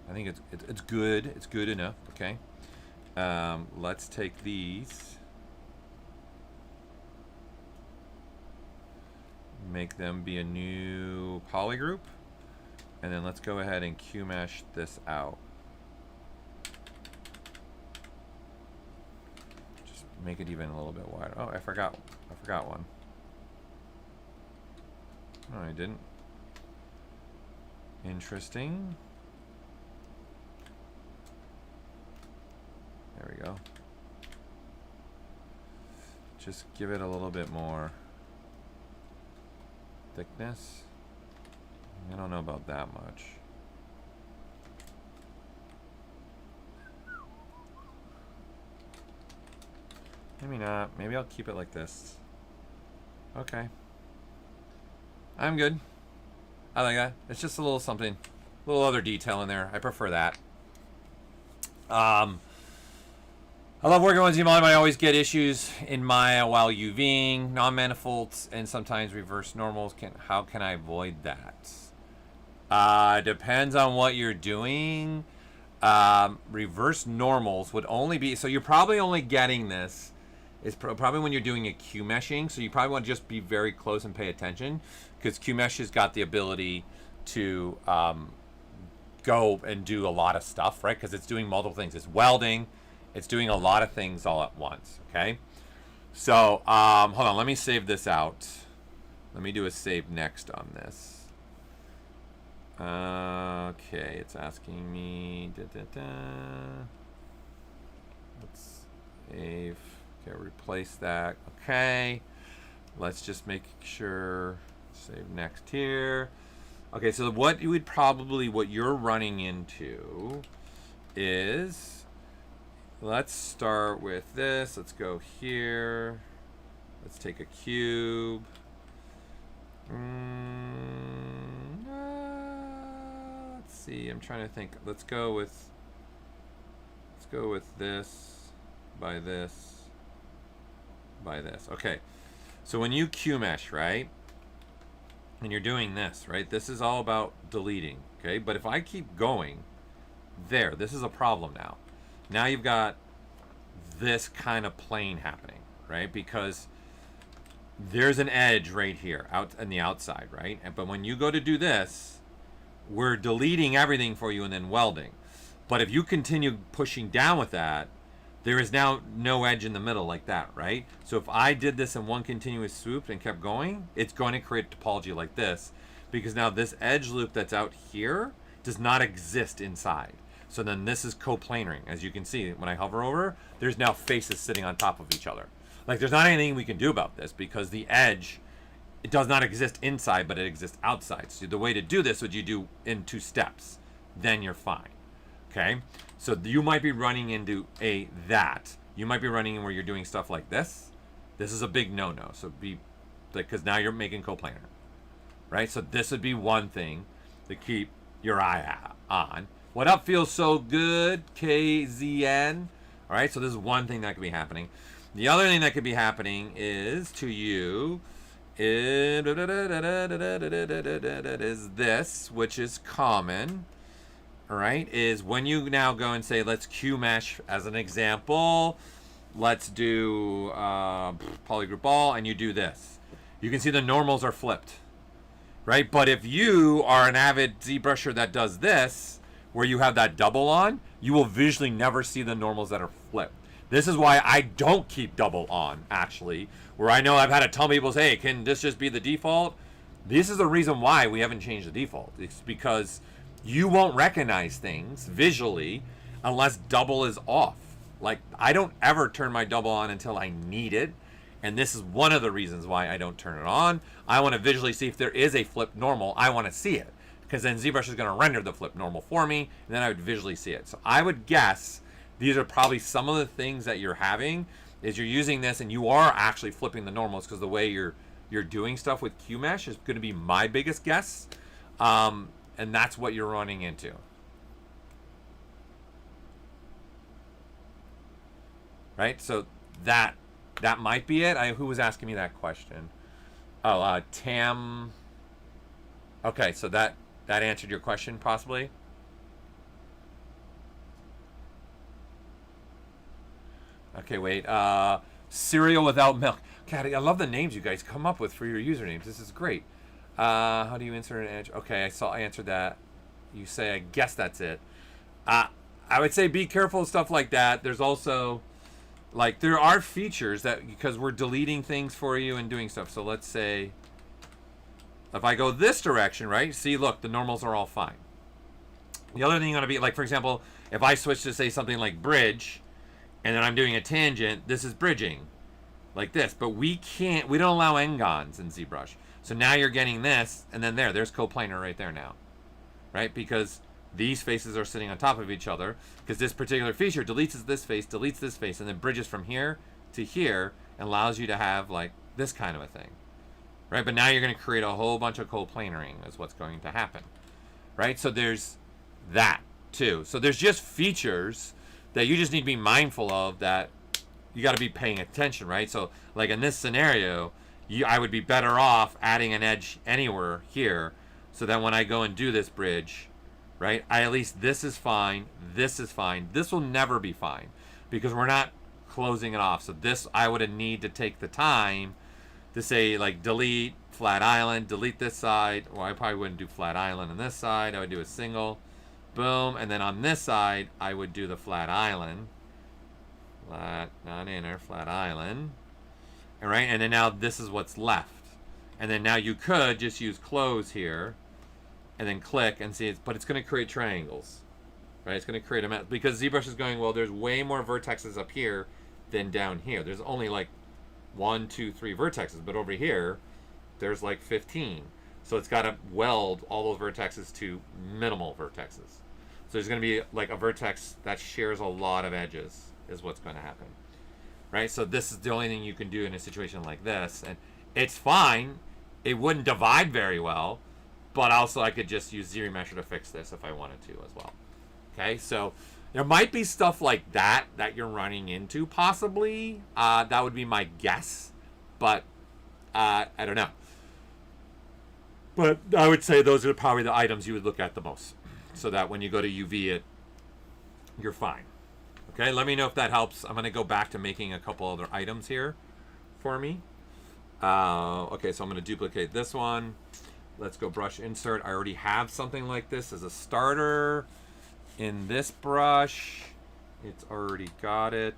I think it's good. It's good enough. Okay. Let's take these, make them be a new polygroup, and then let's go ahead and Q mesh this out. Just make it even a little bit wider. Oh, I forgot one. No, I didn't. Interesting. There we go. Just give it a little bit more thickness. I don't know about that much. Maybe not. Maybe I'll keep it like this. Okay. I'm good. I like that. It's just a little something. A little other detail in there. I prefer that. I love working with ZBrush. I always get issues in Maya while UVing, non-manifolds, and sometimes reverse normals. How can I avoid that? Depends on what you're doing. Reverse normals would only be, so you're probably only getting this is probably when you're doing a Q meshing. So you probably want to just be very close and pay attention, because Q mesh has got the ability to go and do a lot of stuff, right? Because it's doing multiple things. It's welding. It's doing a lot of things all at once, okay? So, hold on. Let me save this out. Let me do a save next on this. Okay, it's asking me. Let's save. Okay, replace that. Okay. Let's just make sure. Save next here. Okay, so what you're running into is, let's start with this. Let's go here. Let's take a cube. Let's see. I'm trying to think. Let's go with this by this by this. Okay. So when you Q mesh, right? And you're doing this, right? This is all about deleting, okay? But if I keep going there, this is a problem now. Now you've got this kind of plane happening, right? Because there's an edge right here out on the outside, right? But when you go to do this, we're deleting everything for you and then welding. But if you continue pushing down with that, there is now no edge in the middle like that, right? So if I did this in one continuous swoop and kept going, it's going to create a topology like this, because now this edge loop that's out here does not exist inside. So then this is coplanar. As you can see, when I hover over, there's now faces sitting on top of each other. Like, there's not anything we can do about this, because the edge, it does not exist inside, but it exists outside. So the way to do this would you do in 2 steps. Then you're fine. Okay? So you might be running into that. You might be running in where you're doing stuff like this. This is a big no-no. So because now you're making coplanar. Right? So this would be one thing to keep your eye on. What up feels so good, KZN. All right, so this is one thing that could be happening. The other thing that could be happening is to you is this, which is common. all right, is when you now go and say, let's Q mesh as an example. Let's do polygroup all, and you do this. You can see the normals are flipped, right? But if you are an avid ZBrusher that does this, where you have that double on, you will visually never see the normals that are flipped. This is why I don't keep double on, actually, where I know I've had to tell people, hey, can this just be the default? This is the reason why we haven't changed the default. It's because you won't recognize things visually unless double is off. Like, I don't ever turn my double on until I need it. And this is one of the reasons why I don't turn it on. I want to visually see if there is a flip normal. I want to see it. Because then ZBrush is going to render the flip normal for me. And then I would visually see it. So I would guess these are probably some of the things that you're having. Is you're using this and you are actually flipping the normals. Because the way you're doing stuff with QMesh is going to be my biggest guess. And that's what you're running into. Right, so that might be it. Who was asking me that question? Oh, Tam. Okay, so that answered your question, possibly. Okay, wait. Cereal without milk. God, I love the names you guys come up with for your usernames. This is great. How do you insert an edge? Okay, I answered that. You say, I guess that's it. I would say be careful of stuff like that. There's also, like, there are features that, because we're deleting things for you and doing stuff. So let's say, if I go this direction, right? See, look, the normals are all fine. The other thing you want to be, like, for example, if I switch to, say, something like bridge, and then I'm doing a tangent, this is bridging, like this. But we don't allow n-gons in ZBrush. So now you're getting this, and then there's coplanar right there now, right? Because these faces are sitting on top of each other, because this particular feature deletes this face, and then bridges from here to here, and allows you to have, like, this kind of a thing, right? But now you're going to create a whole bunch of coplanaring is what's going to happen, right? So there's that, too. So there's just features that you just need to be mindful of that you got to be paying attention, right? So, like, in this scenario, I would be better off adding an edge anywhere here, so that when I go and do this bridge, right, at least this is fine, this is fine. This will never be fine, because we're not closing it off. So this, I would need to take the time to say, like, delete flat island, delete this side. Well, I probably wouldn't do flat island on this side. I would do a single, boom, and then on this side, I would do the flat island. Flat, not inner, flat island. All right, and then now this is what's left. And then now you could just use close here, and then click and see, but it's going to create triangles, right? It's going to create a, because ZBrush is going, well, there's way more vertexes up here than down here. There's only like 1, 2, 3 vertexes, but over here, there's like 15. So it's got to weld all those vertexes to minimal vertexes. So there's going to be like a vertex that shares a lot of edges is what's going to happen, right? So this is the only thing you can do in a situation like this, and it's fine. It wouldn't divide very well, but also I could just use ZRemesher to fix this if I wanted to as well. Okay, so there might be stuff like that you're running into, possibly. That would be my guess, but I don't know. But I would say those are probably the items you would look at the most, so that when you go to UV it, you're fine. Okay, let me know if that helps. I'm going to go back to making a couple other items here for me. Okay, so I'm going to duplicate this one. Let's go brush insert. I already have something like this as a starter in this brush. It's already got it.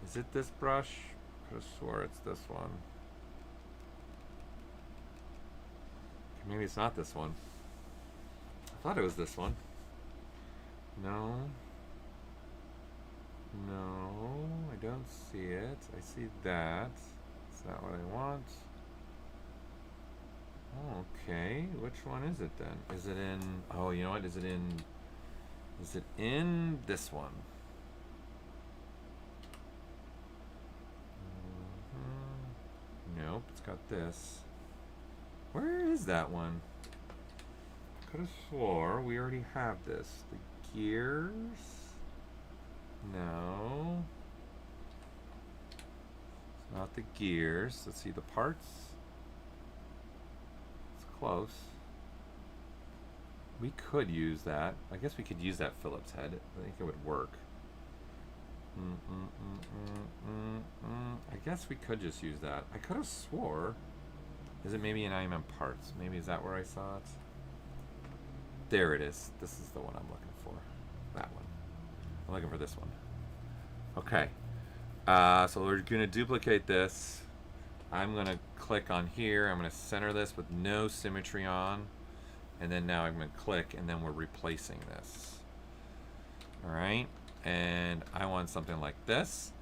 Is it this brush? I could have swore it's this one. Maybe it's not this one. I thought it was this one. No. No, I don't see it. I see that. It's not what I want. Okay, which one is it then? Is it in, oh, you know what? Is it in this one? Nope, it's got this. Where is that one? Could have swore we already have this. The gears? No. It's not the gears. Let's see the parts. It's close. We could use that. I guess we could use that Phillips head. I think it would work. I guess we could just use that. I could have swore. Is it maybe an IMM parts? Maybe is that where I saw it? There it is. This is the one I'm looking for. That one. I'm looking for this one. Okay. So we're going to duplicate this. I'm going to click on here. I'm going to center this with no symmetry on. And then now I'm going to click, and then we're replacing this. All right. And I want something like this.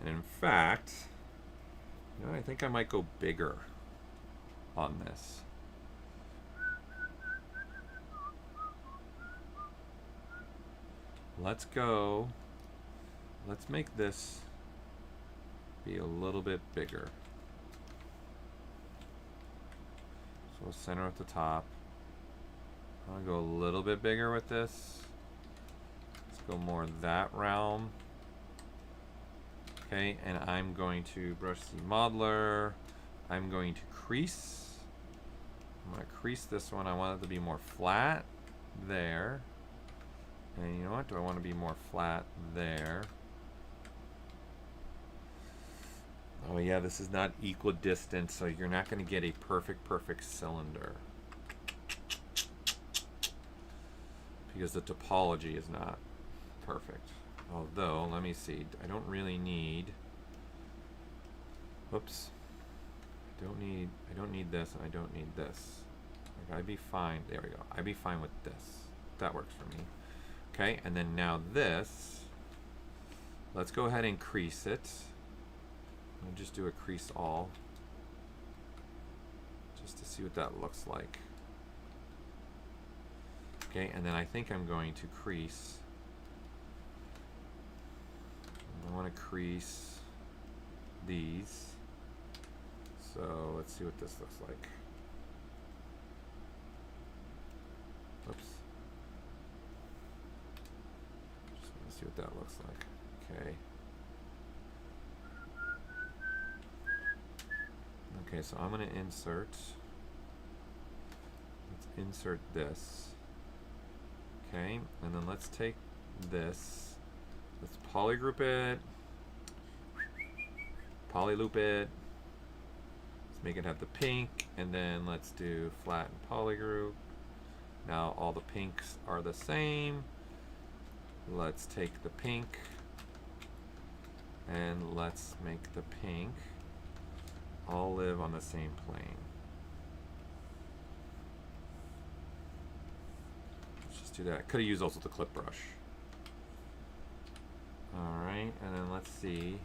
And in fact, you know, I think I might go bigger on this. Let's make this be a little bit bigger. So we'll center at the top. I'll go a little bit bigger with this. Let's go more that realm. Okay, and I'm going to brush the modeler. I'm going to crease. I'm going to crease this one. I want it to be more flat there. And you know what? Do I want to be more flat there? Oh yeah, this is not equidistant, so you're not going to get a perfect cylinder. Because the topology is not perfect. Although, let me see. I don't really need. Whoops. I don't need this, and I don't need this. Like, I'd be fine. There we go. I'd be fine with this. That works for me. Okay, and then now this. Let's go ahead and crease it. I'll just do a crease all. Just to see what that looks like. Okay, and then I think I'm going to crease. I want to crease these. So let's see what this looks like. Oops. Just want to see what that looks like. Okay. Okay, so I'm going to insert. Let's insert this. Okay, and then let's take this. Let's polygroup it. Polyloop it. Let's make it have the pink, and then let's do flat and polygroup. Now all the pinks are the same. Let's take the pink, and let's make the pink all live on the same plane. Let's just do that. Could have used also the clip brush. All right, and then let's see.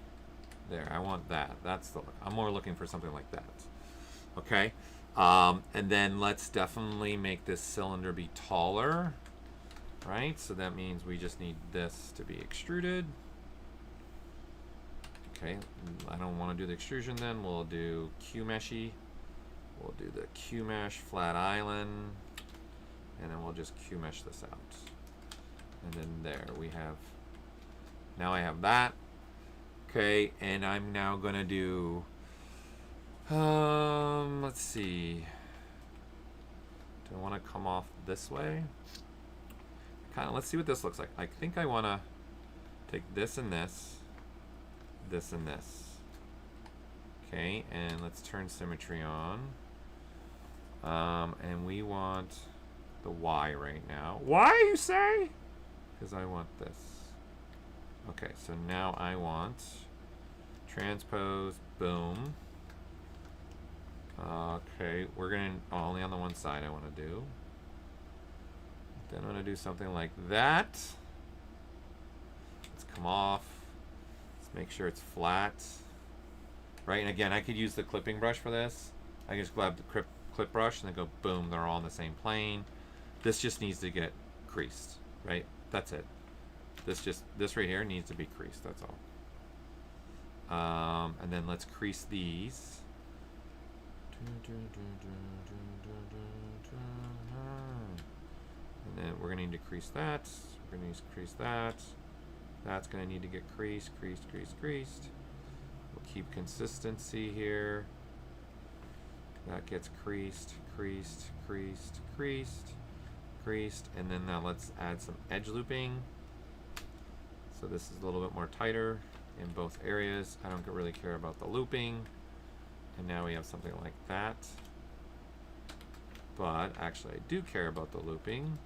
There, I want that. That's the look. I'm more looking for something like that. Okay, and then let's definitely make this cylinder be taller. Right, so that means we just need this to be extruded. Okay, I don't want to do the extrusion then. We'll do Q-meshy. We'll do the Q-mesh flat island. And then we'll just Q-mesh this out. And then there we have, now I have that. Okay, and I'm now going to do, let's see. Do I want to come off this way? Kind of, let's see what this looks like. I think I want to take this and this. This and this. Okay, and let's turn symmetry on. And we want the Y right now. Why, you say? Because I want this. Okay, so now I want transpose, boom. Okay, we're going to, only on the one side I want to do. Then I'm going to do something like that. Let's come off. Make sure it's flat, right? And again, I could use the clipping brush for this. I can just grab the clip brush and then go boom, they're all on the same plane. This just needs to get creased, right? That's it. This right here needs to be creased, that's all. And then let's crease these. And then we're gonna need to crease that. We're gonna need to crease that. That's going to need to get creased. We'll keep consistency here. That gets creased. creased. And then now let's add some edge looping. So this is a little bit more tighter in both areas. I don't really care about the looping. And now we have something like that. But actually I do care about the looping,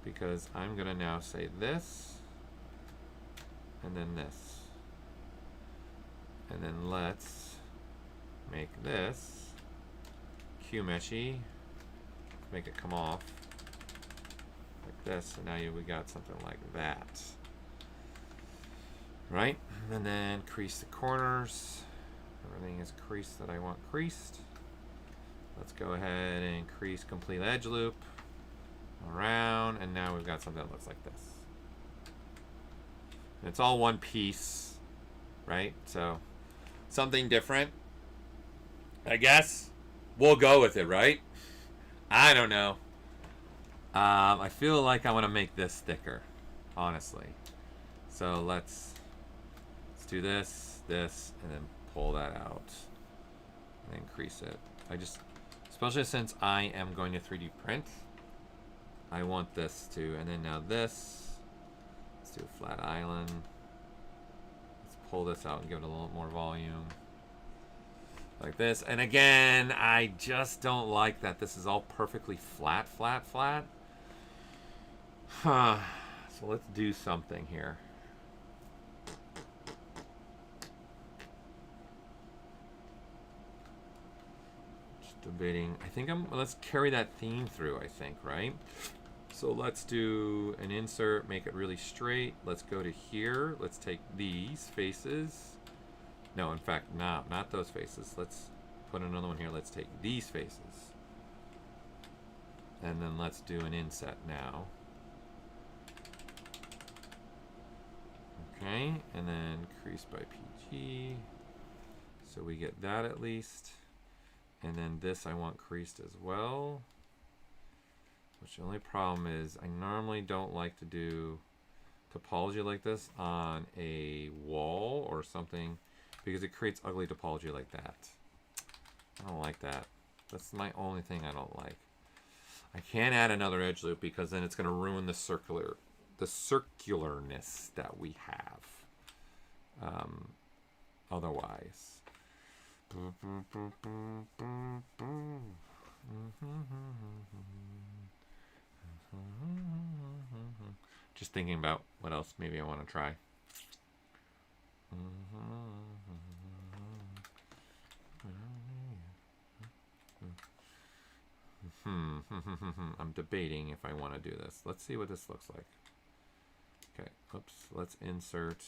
because I'm gonna now say this, and then this. And then let's make this Q-meshy, make it come off like this, and now we got something like that. Right? And then crease the corners. Everything is creased that I want creased. Let's go ahead and crease complete edge loop around, and now we've got something that looks like this. And it's all one piece, right? So something different, I guess. We'll go with it, right? I don't know. I feel like I want to make this thicker, honestly. So let's do this, and then pull that out, and then crease it. Especially since I am going to 3D print, I want this to, and then now this. Let's do a flat island. Let's pull this out and give it a little more volume. Like this. And again, I just don't like that this is all perfectly flat. Huh. So let's do something here. Just debating. I think let's carry that theme through, I think, right? So let's do an insert, make it really straight. Let's go to here. Let's take these faces. No, in fact, not those faces. Let's put another one here. Let's take these faces. And then let's do an inset now. Okay, and then crease by PG. So we get that at least. And then this I want creased as well. Which the only problem is I normally don't like to do topology like this on a wall or something, because it creates ugly topology like that. I don't like that. That's my only thing I don't like. I can't add another edge loop because then it's going to ruin the circularness that we have otherwise. Just thinking about what else maybe I want to try. I'm debating if I want to do this. Let's see what this looks like. Okay, oops, let's insert.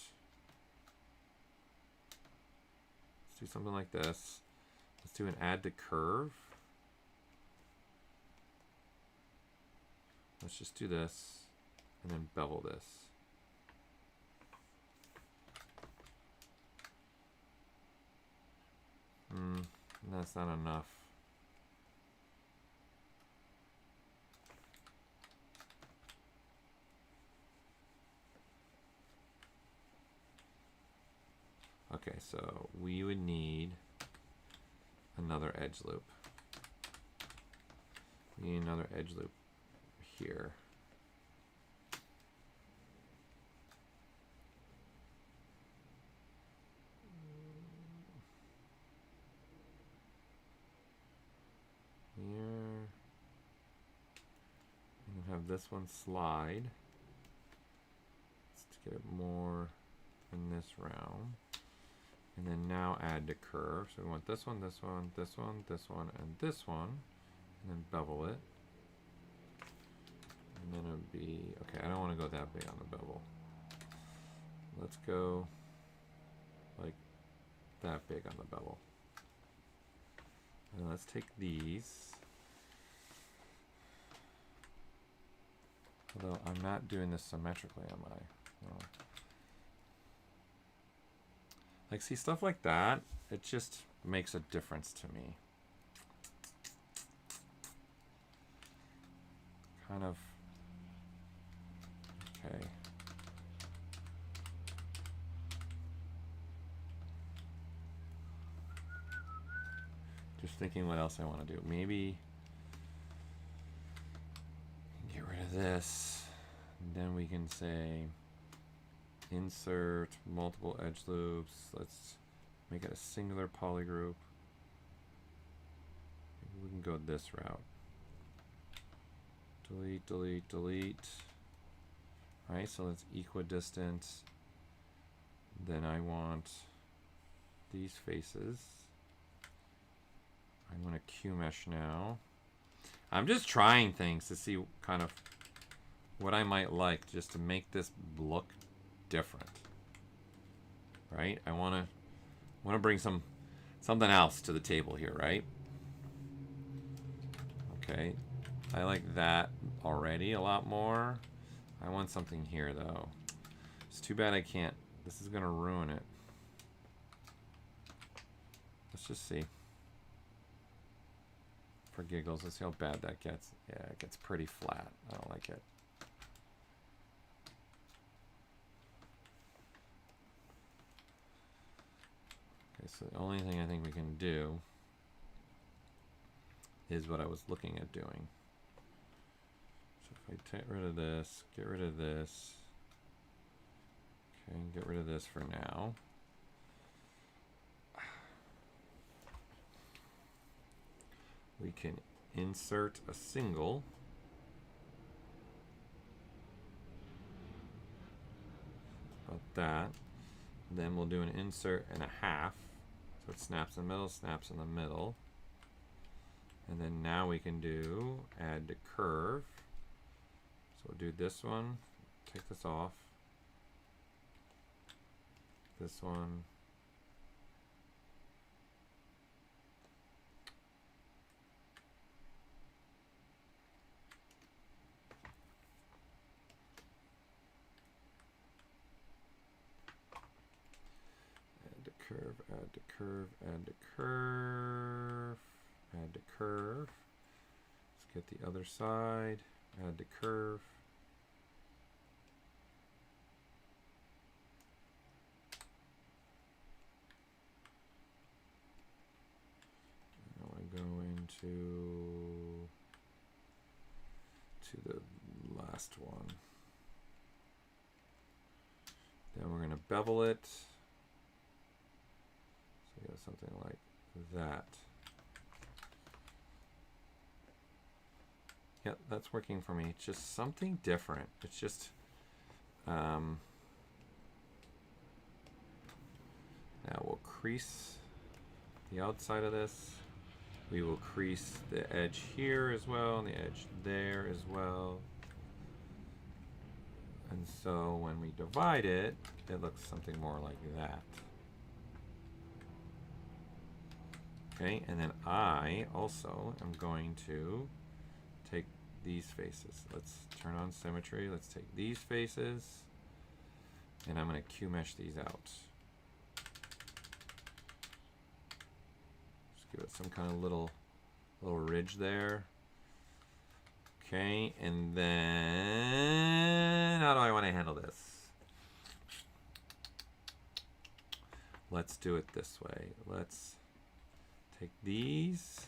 Let's do something like this. Let's do an add to curve. Let's just do this and then bevel this. That's not enough. Okay, so we would need another edge loop. We need another edge loop here. Here. And have this one slide. Let's get it more in this round. And then now add to curve. So we want this one, this one, this one, this one, and this one. And then bevel it. And then it would be, okay, I don't want to go that big on the bevel. Let's go like that big on the bevel. And let's take these. Although I'm not doing this symmetrically, am I? No. Like, see, stuff like that, it just makes a difference to me. Kind of, okay. Just thinking what else I want to do. Maybe get this. And then we can say insert multiple edge loops. Let's make it a singular polygroup. Maybe we can go this route. Delete, delete, delete. All right, so let's equidistant. Then I want these faces. I want a Q mesh now. I'm just trying things to see kind of what I might like just to make this look different. Right? I want to bring something else to the table here, right? Okay. I like that already a lot more. I want something here though. It's too bad I can't. This is going to ruin it. Let's just see. For giggles, let's see how bad that gets. Yeah, it gets pretty flat. I don't like it. Okay, so the only thing I think we can do is what I was looking at doing. So if I get rid of this, get rid of this. Okay, get rid of this for now. We can insert a single. About that. Then we'll do an insert and a half. So it snaps in the middle, snaps in the middle. And then now we can do add to curve. So we'll do this one, take this off. This one. Curve, add to curve, add to curve, add to curve. Let's get the other side, add to curve. Now I go into the last one. Then we're going to bevel it. Something like that. Yep, that's working for me. It's just something different. It's just now we'll crease the outside of this. We will crease the edge here as well and the edge there as well. And so when we divide it, it looks something more like that. Okay, and then I also am going to take these faces. Let's turn on symmetry. Let's take these faces, and I'm going to Q mesh these out. Just give it some kind of little ridge there. Okay, and then how do I want to handle this? Let's do it this way. Let's take these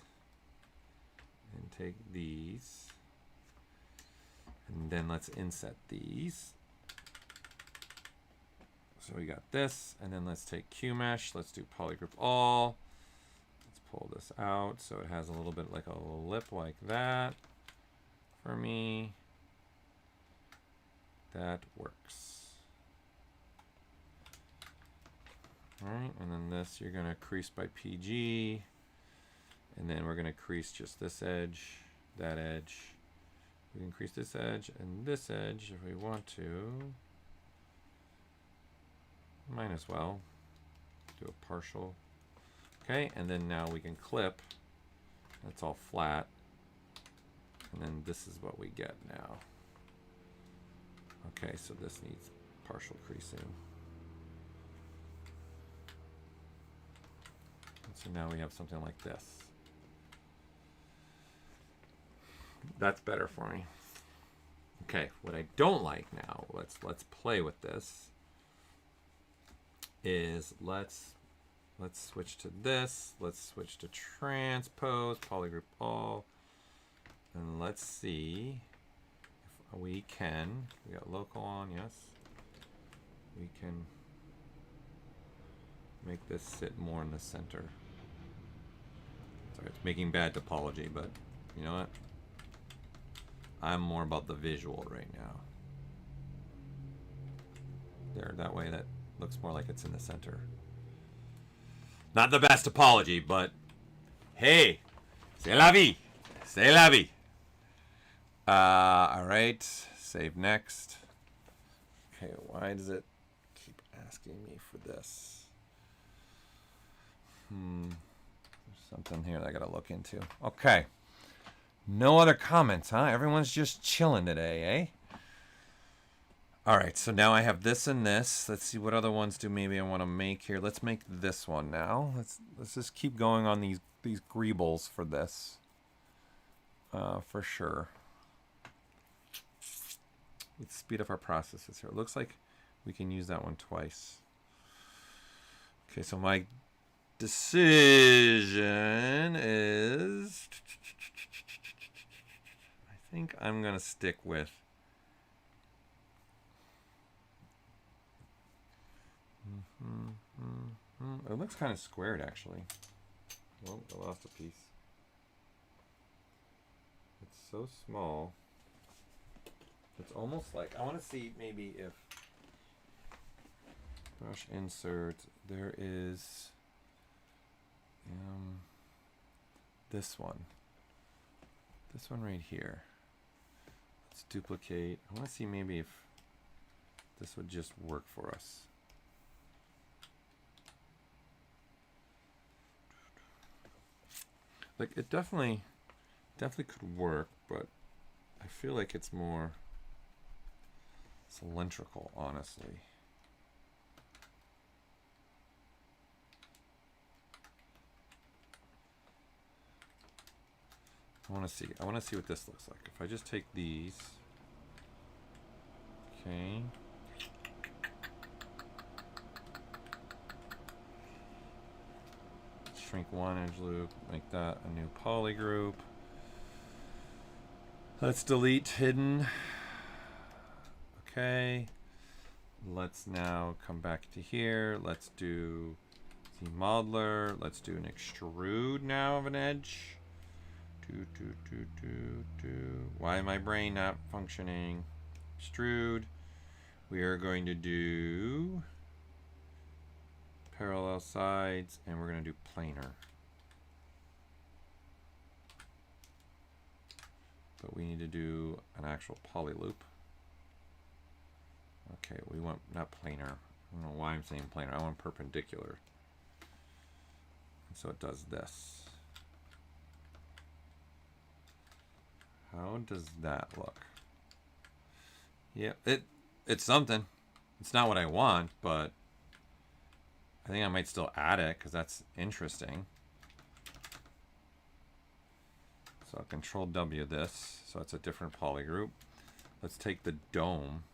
and take these, and then let's inset these. So we got this, and then let's take Q mesh. Let's do polygroup all. Let's pull this out so it has a little bit like a lip like that. For me, that works. All right, and then this you're gonna crease by PG. And then we're going to crease just this edge, that edge. We can crease this edge and this edge if we want to. Might as well do a partial. Okay, and then now we can clip. That's all flat. And then this is what we get now. Okay, so this needs partial creasing. And so now we have something like this. That's better for me. Okay, what I don't like now, let's play with this, is let's switch to this. Let's switch to transpose, polygroup all, and let's see if we got local on, yes. We can make this sit more in the center. Sorry, it's making bad topology, but you know what? I'm more about the visual right now. There, that way that looks more like it's in the center. Not the best topology, but hey, c'est la vie. C'est la vie. All right, save next. Okay, why does it keep asking me for this? There's something here that I gotta look into. Okay. No other comments, huh? Everyone's just chilling today, eh? All right, so now I have this and this. Let's see what other ones do maybe I want to make here. Let's make this one now. Let's just keep going on these greebles for this. For sure. Let's speed up our processes here. It looks like we can use that one twice. Okay, so my decision is... I think I'm going to stick with... It looks kind of squared, actually. Oh, I lost a piece. It's so small. It's almost like, I want to see maybe if brush insert, there is this one right here. Let's duplicate. I want to see maybe if this would just work for us. Like, it definitely could work, but I feel like it's more cylindrical, honestly. I want to see what this looks like. If I just take these, okay. Shrink one edge loop, make that a new poly group. Let's delete hidden. Okay. Let's now come back to here. Let's do the modeler. Let's do an extrude now of an edge. Why my brain not functioning? Extrude. We are going to do parallel sides, and we're going to do planar. But we need to do an actual poly loop. Okay, we want not planar. I don't know why I'm saying planar. I want perpendicular. And so it does this. How does that look? Yeah, it's something. It's not what I want, but I think I might still add it because that's interesting. So I'll Control W this, so it's a different poly group. Let's take the dome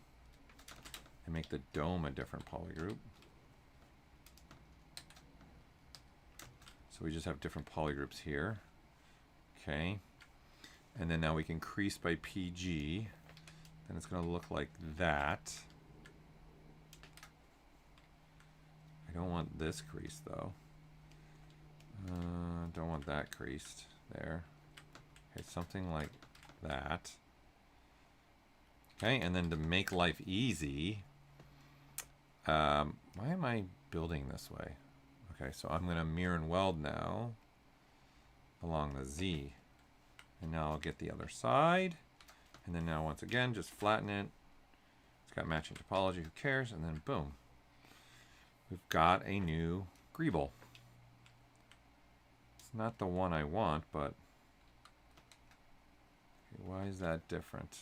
and make the dome a different poly group. So we just have different poly groups here. Okay. And then now we can crease by PG. Then it's going to look like that. I don't want this creased though. Don't want that creased there. Okay, something like that. Okay, and then to make life easy, why am I building this way? Okay, so I'm going to mirror and weld now along the Z. And now I'll get the other side. And then now once again, just flatten it. It's got matching topology, who cares? And then boom. We've got a new greeble. It's not the one I want, but okay, why is that different?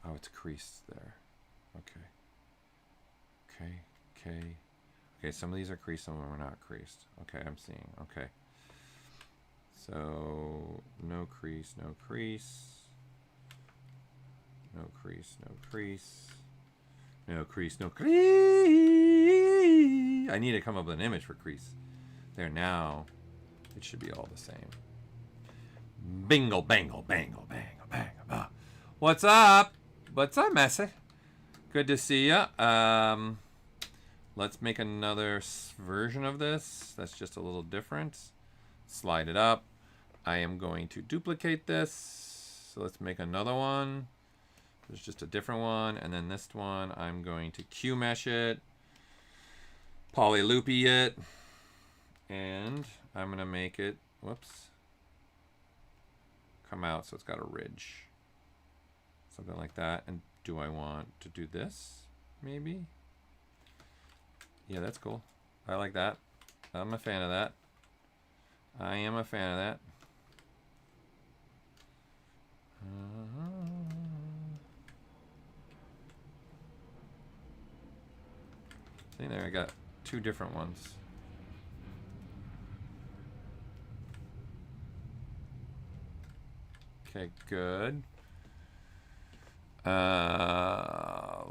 Oh, it's creased there. Okay. Okay, some of these are creased, some of them are not creased. Okay, I'm seeing. Okay. So, no crease, no crease. No crease, no crease. No crease, no crease. I need to come up with an image for crease. There, now it should be all the same. Bingle, bangle, bangle, bangle, bangle. What's up? What's up, Messi? Good to see ya. Let's make another version of this. That's just a little different. Slide it up. I am going to duplicate this. So let's make another one. There's just a different one. And then this one, I'm going to Q mesh it. Poly loopy it. And I'm going to make it, whoops, come out so it's got a ridge. Something like that. And do I want to do this? Maybe? Yeah, that's cool. I like that. I'm a fan of that. I am a fan of that. See there, I got two different ones. Okay, good.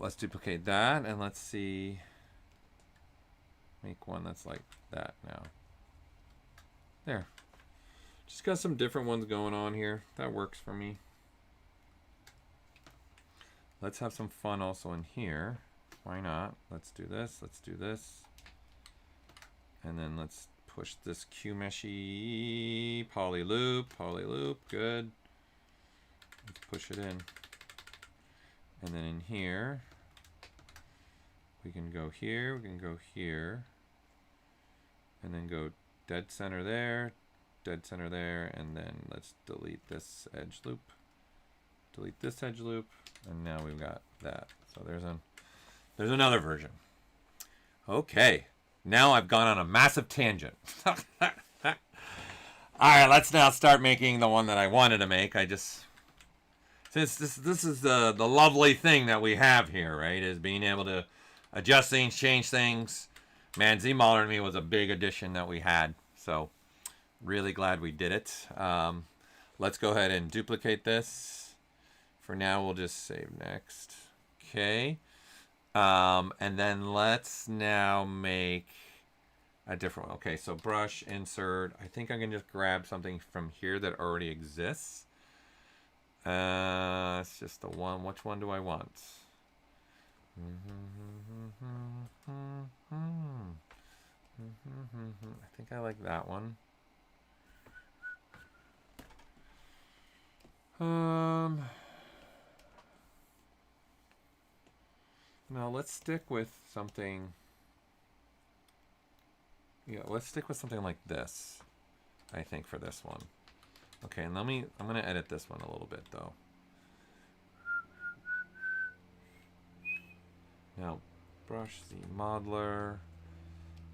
Let's duplicate that and let's see. Make one that's like that now. There. Just got some different ones going on here. That works for me. Let's have some fun also in here. Why not? Let's do this. Let's do this. And then let's push this Q meshy poly loop. Poly loop. Good. Let's push it in. And then in here, we can go here. We can go here. And then go dead center there. Dead center there. And then let's delete this edge loop. Delete this edge loop. And now we've got that. So there's another version. Okay. Now I've gone on a massive tangent. All right, let's now start making the one that I wanted to make. Since this is the lovely thing that we have here, right, is being able to adjust things, change things. Man, ZModeler to me was a big addition that we had. So really glad we did it. Let's go ahead and duplicate this. For now, we'll just save next. Okay. And then let's now make a different one. Okay, so brush, insert. I think I can just grab something from here that already exists. It's just the one. Which one do I want? I think I like that one. No, let's stick with something. Yeah, let's stick with something like this, I think, for this one. Okay, and I'm going to edit this one a little bit, though. Now, brush ZModeler.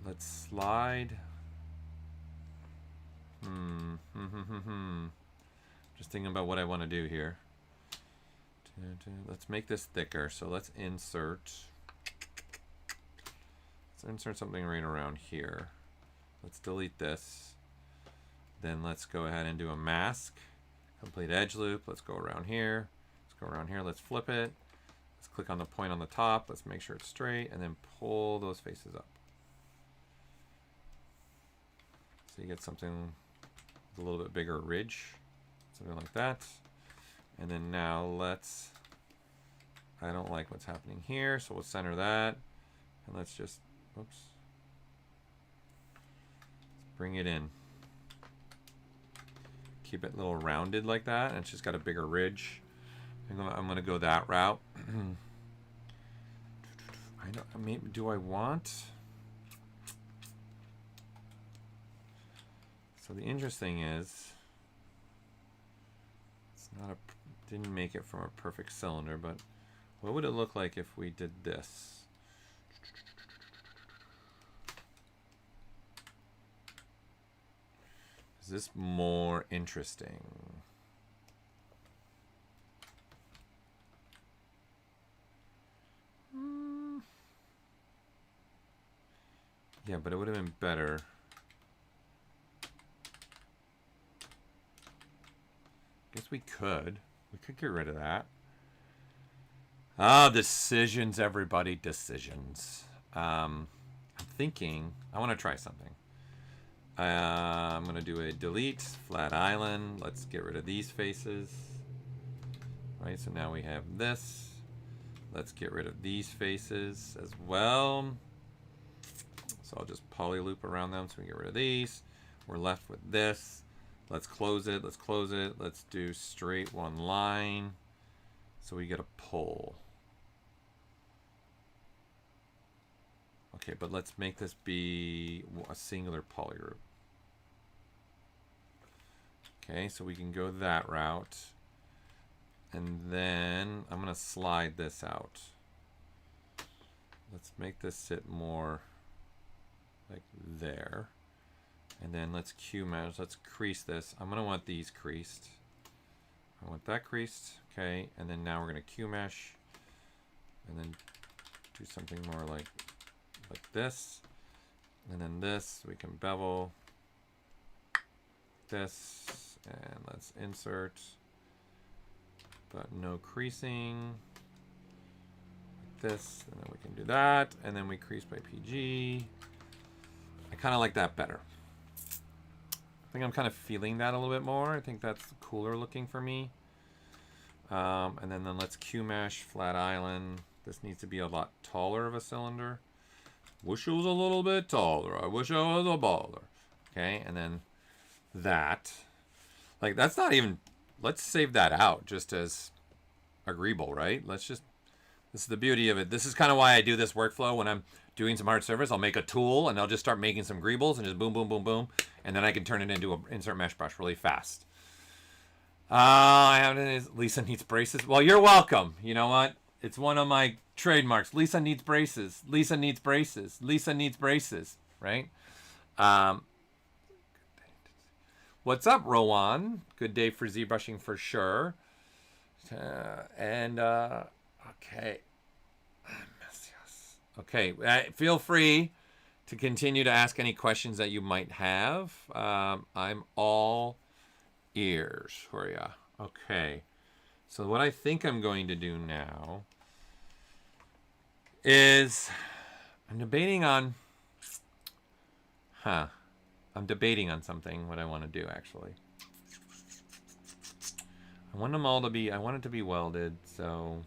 Let's slide. Just thinking about what I want to do here. Let's make this thicker. So let's insert. Let's insert something right around here. Let's delete this. Then let's go ahead and do a mask. Complete edge loop. Let's go around here. Let's go around here. Let's flip it. Let's click on the point on the top. Let's make sure it's straight. And then pull those faces up. So you get something with a little bit bigger ridge. Something like that. And then now let's, I don't like what's happening here, so we'll center that. And let's just, oops. Let's bring it in. Keep it a little rounded like that, and it's just got a bigger ridge. I'm gonna go that route. I don't, maybe, do I want? So the interesting is, it's not a, didn't make it from a perfect cylinder, but what would it look like if we did this? Is this more interesting? Yeah, but it would have been better. Guess we could. We could get rid of that. Ah, decisions, everybody. Decisions. I'm thinking, I want to try something. I'm going to do a delete, flat island. Let's get rid of these faces. Right, so now we have this. Let's get rid of these faces as well. So I'll just poly loop around them so we get rid of these. We're left with this. Let's close it. Let's close it. Let's do straight one line. So we get a pull. Okay, but let's make this be a singular poly group. Okay, so we can go that route. And then I'm going to slide this out. Let's make this sit more like there. And then let's Q mesh. Let's crease this. I'm going to want these creased. I want that creased. Okay, and then now we're going to Q mesh. And then do something more like this. And then this, we can bevel this. And let's insert. But no creasing. Like this, and then we can do that, and then we crease by PG. I kind of like that better. I think I'm kind of feeling that a little bit more. I think that's cooler looking for me. And then let's Q mesh, flat island. This needs to be a lot taller of a cylinder. Wish it was a little bit taller. I wish I was a baller. Okay, and then that. Like, that's not even... Let's save that out just as a greeble, right? Let's just... This is the beauty of it. This is kind of why I do this workflow when I'm doing some hard surface. I'll make a tool, and I'll just start making some greebles, and just boom, boom, boom, boom. And then I can turn it into an insert mesh brush really fast. I have Lisa needs braces. Well, you're welcome. You know what? It's one of my trademarks. Lisa needs braces. Lisa needs braces. Lisa needs braces. Right? What's up, Rowan? Good day for ZBrushing for sure. Okay. Okay. Feel free to continue to ask any questions that you might have. I'm all ears for you. Okay. So what I think I'm going to do now is I'm debating on something, what I want to do actually. I want them all to be, I want it to be welded, so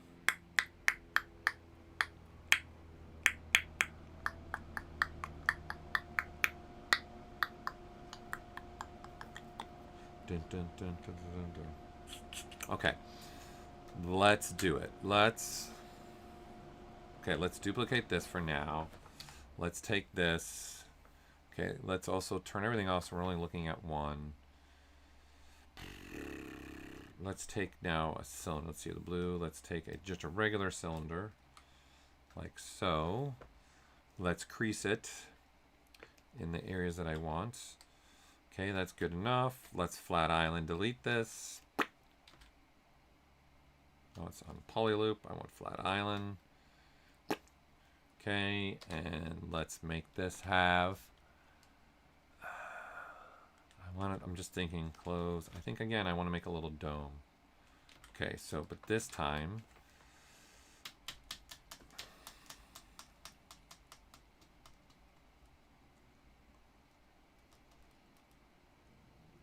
okay. Let's do it. Let's duplicate this for now. Let's take this. Okay, let's also turn everything off so we're only looking at one. Let's take now a cylinder. Let's see the blue. Let's take just a regular cylinder, like so. Let's crease it in the areas that I want. Okay, that's good enough. Let's flat island delete this. Oh, it's on poly loop. I want flat island. Okay, and let's make this have... I'm just thinking close. I think again I want to make a little dome. Okay, so but this time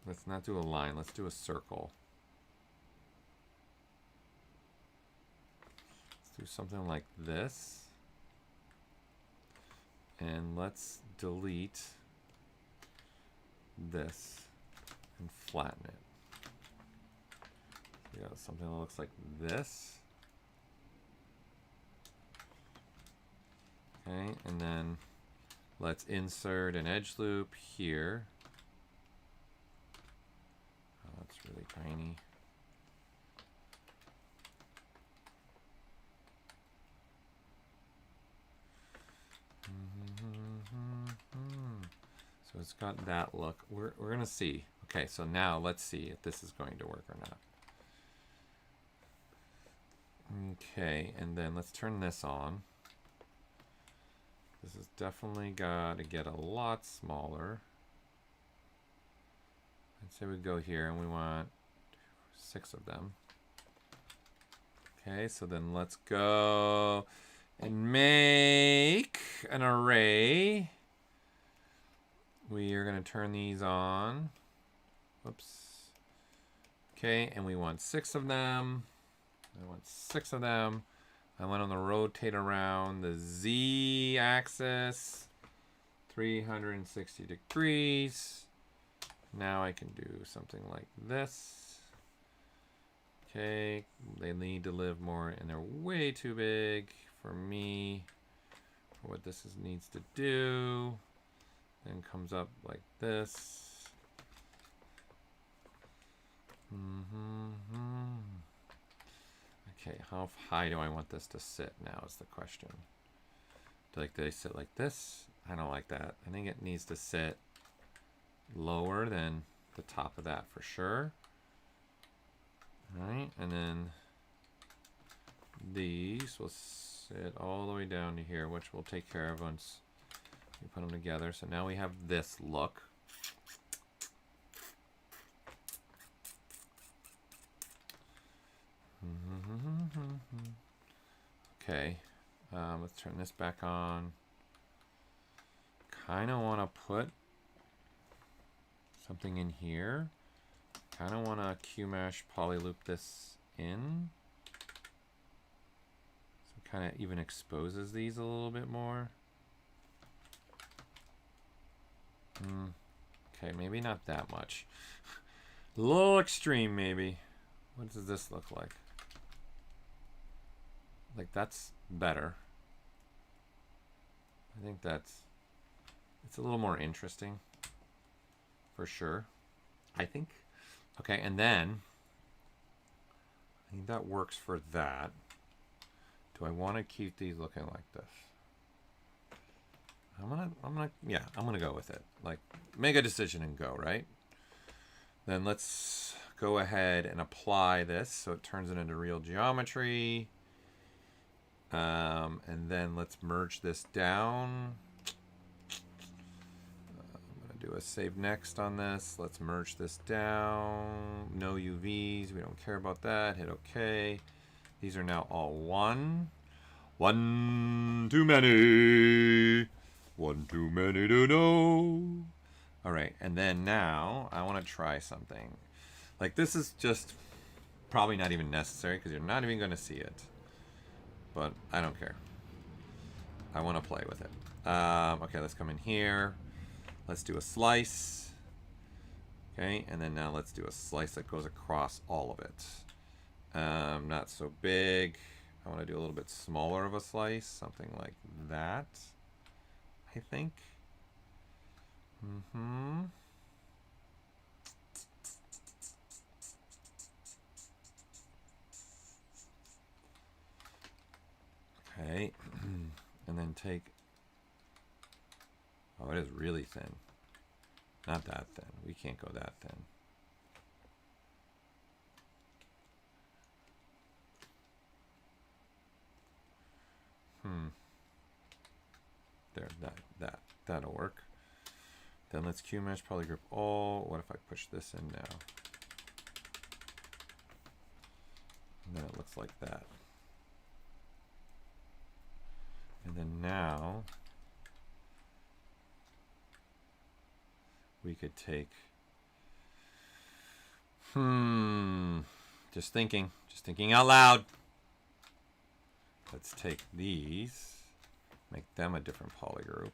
let's not do a line, let's do a circle. Let's do something like this. And let's delete this and flatten it. We got something that looks like this. Okay, and then let's insert an edge loop here. Oh, that's really tiny. So it's got that look. We're gonna see. Okay, so now let's see if this is going to work or not. Okay, and then let's turn this on. This has definitely got to get a lot smaller. Let's say we go here and we want 6 of them. Okay, so then let's go and make an array. we are going to turn these on. Whoops. Okay, and we want 6 of them. I want 6 of them. I want them to rotate around the Z axis 360 degrees. Now I can do something like this. Okay, they need to live more, and they're way too big for me for what this needs to do. Then comes up like this. Okay, how high do I want this to sit now is the question. Do they sit like this? I don't like that. I think it needs to sit lower than the top of that for sure. All right, and then these will sit all the way down to here, which we'll take care of once we put them together. So now we have this look. Okay, let's turn this back on. Kind of want to put something in here. Kind of want to QMesh polyloop this in. So it kind of even exposes these a little bit more. Okay, maybe not that much. A little extreme, maybe. What does this look like? Like, that's better. I think it's a little more interesting for sure, I think. Okay, and then I think that works for that. Do I want to keep these looking like this? I'm gonna go with it. Like, make a decision and go, right? Then let's go ahead and apply this so it turns it into real geometry. And then let's merge this down. I'm going to do a save next on this. Let's merge this down. No UVs. We don't care about that. Hit OK. These are now all one. One too many. One too many to know. All right. And then now I want to try something. Like, this is just probably not even necessary because you're not even going to see it. But I don't care. I want to play with it. Okay, let's come in here. Let's do a slice. Okay, and then now let's do a slice that goes across all of it. Not so big. I want to do a little bit smaller of a slice. Something like that, I think. Okay, and then take, oh, it is really thin. Not that thin. We can't go that thin. There, that'll work. Then let's QMesh polygroup all. What if I push this in now? And then it looks like that. And then now we could take, just thinking out loud. Let's take these, make them a different polygroup.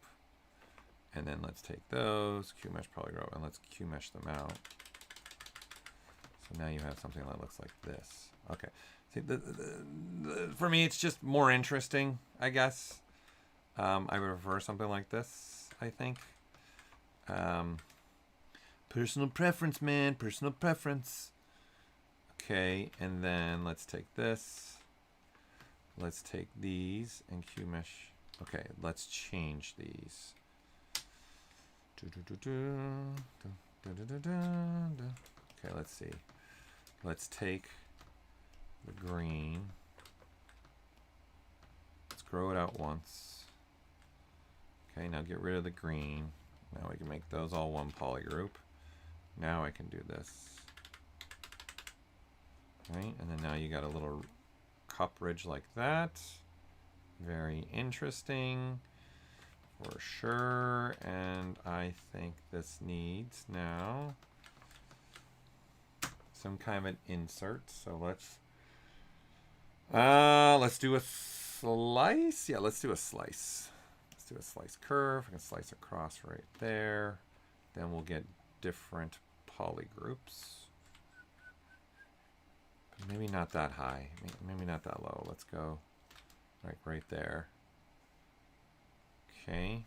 And then let's take those, QMesh polygroup, and let's QMesh them out. So now you have something that looks like this. Okay. See, for me, it's just more interesting, I guess. I would prefer something like this, I think. Personal preference, man. Personal preference. Okay, and then let's take this. Let's take these and QMesh. Okay, let's change these. Okay, let's see. Let's take the green. Let's grow it out once. Okay, now get rid of the green. Now we can make those all one polygroup. Now I can do this. Right, and then now you got a little cup ridge like that. Very interesting. for sure. And I think this needs now some kind of an insert. So let's do a slice. Yeah, let's do a slice. Let's do a slice curve. I can slice across right there. Then we'll get different poly groups. But maybe not that high. Maybe not that low. Let's go like right there. Okay.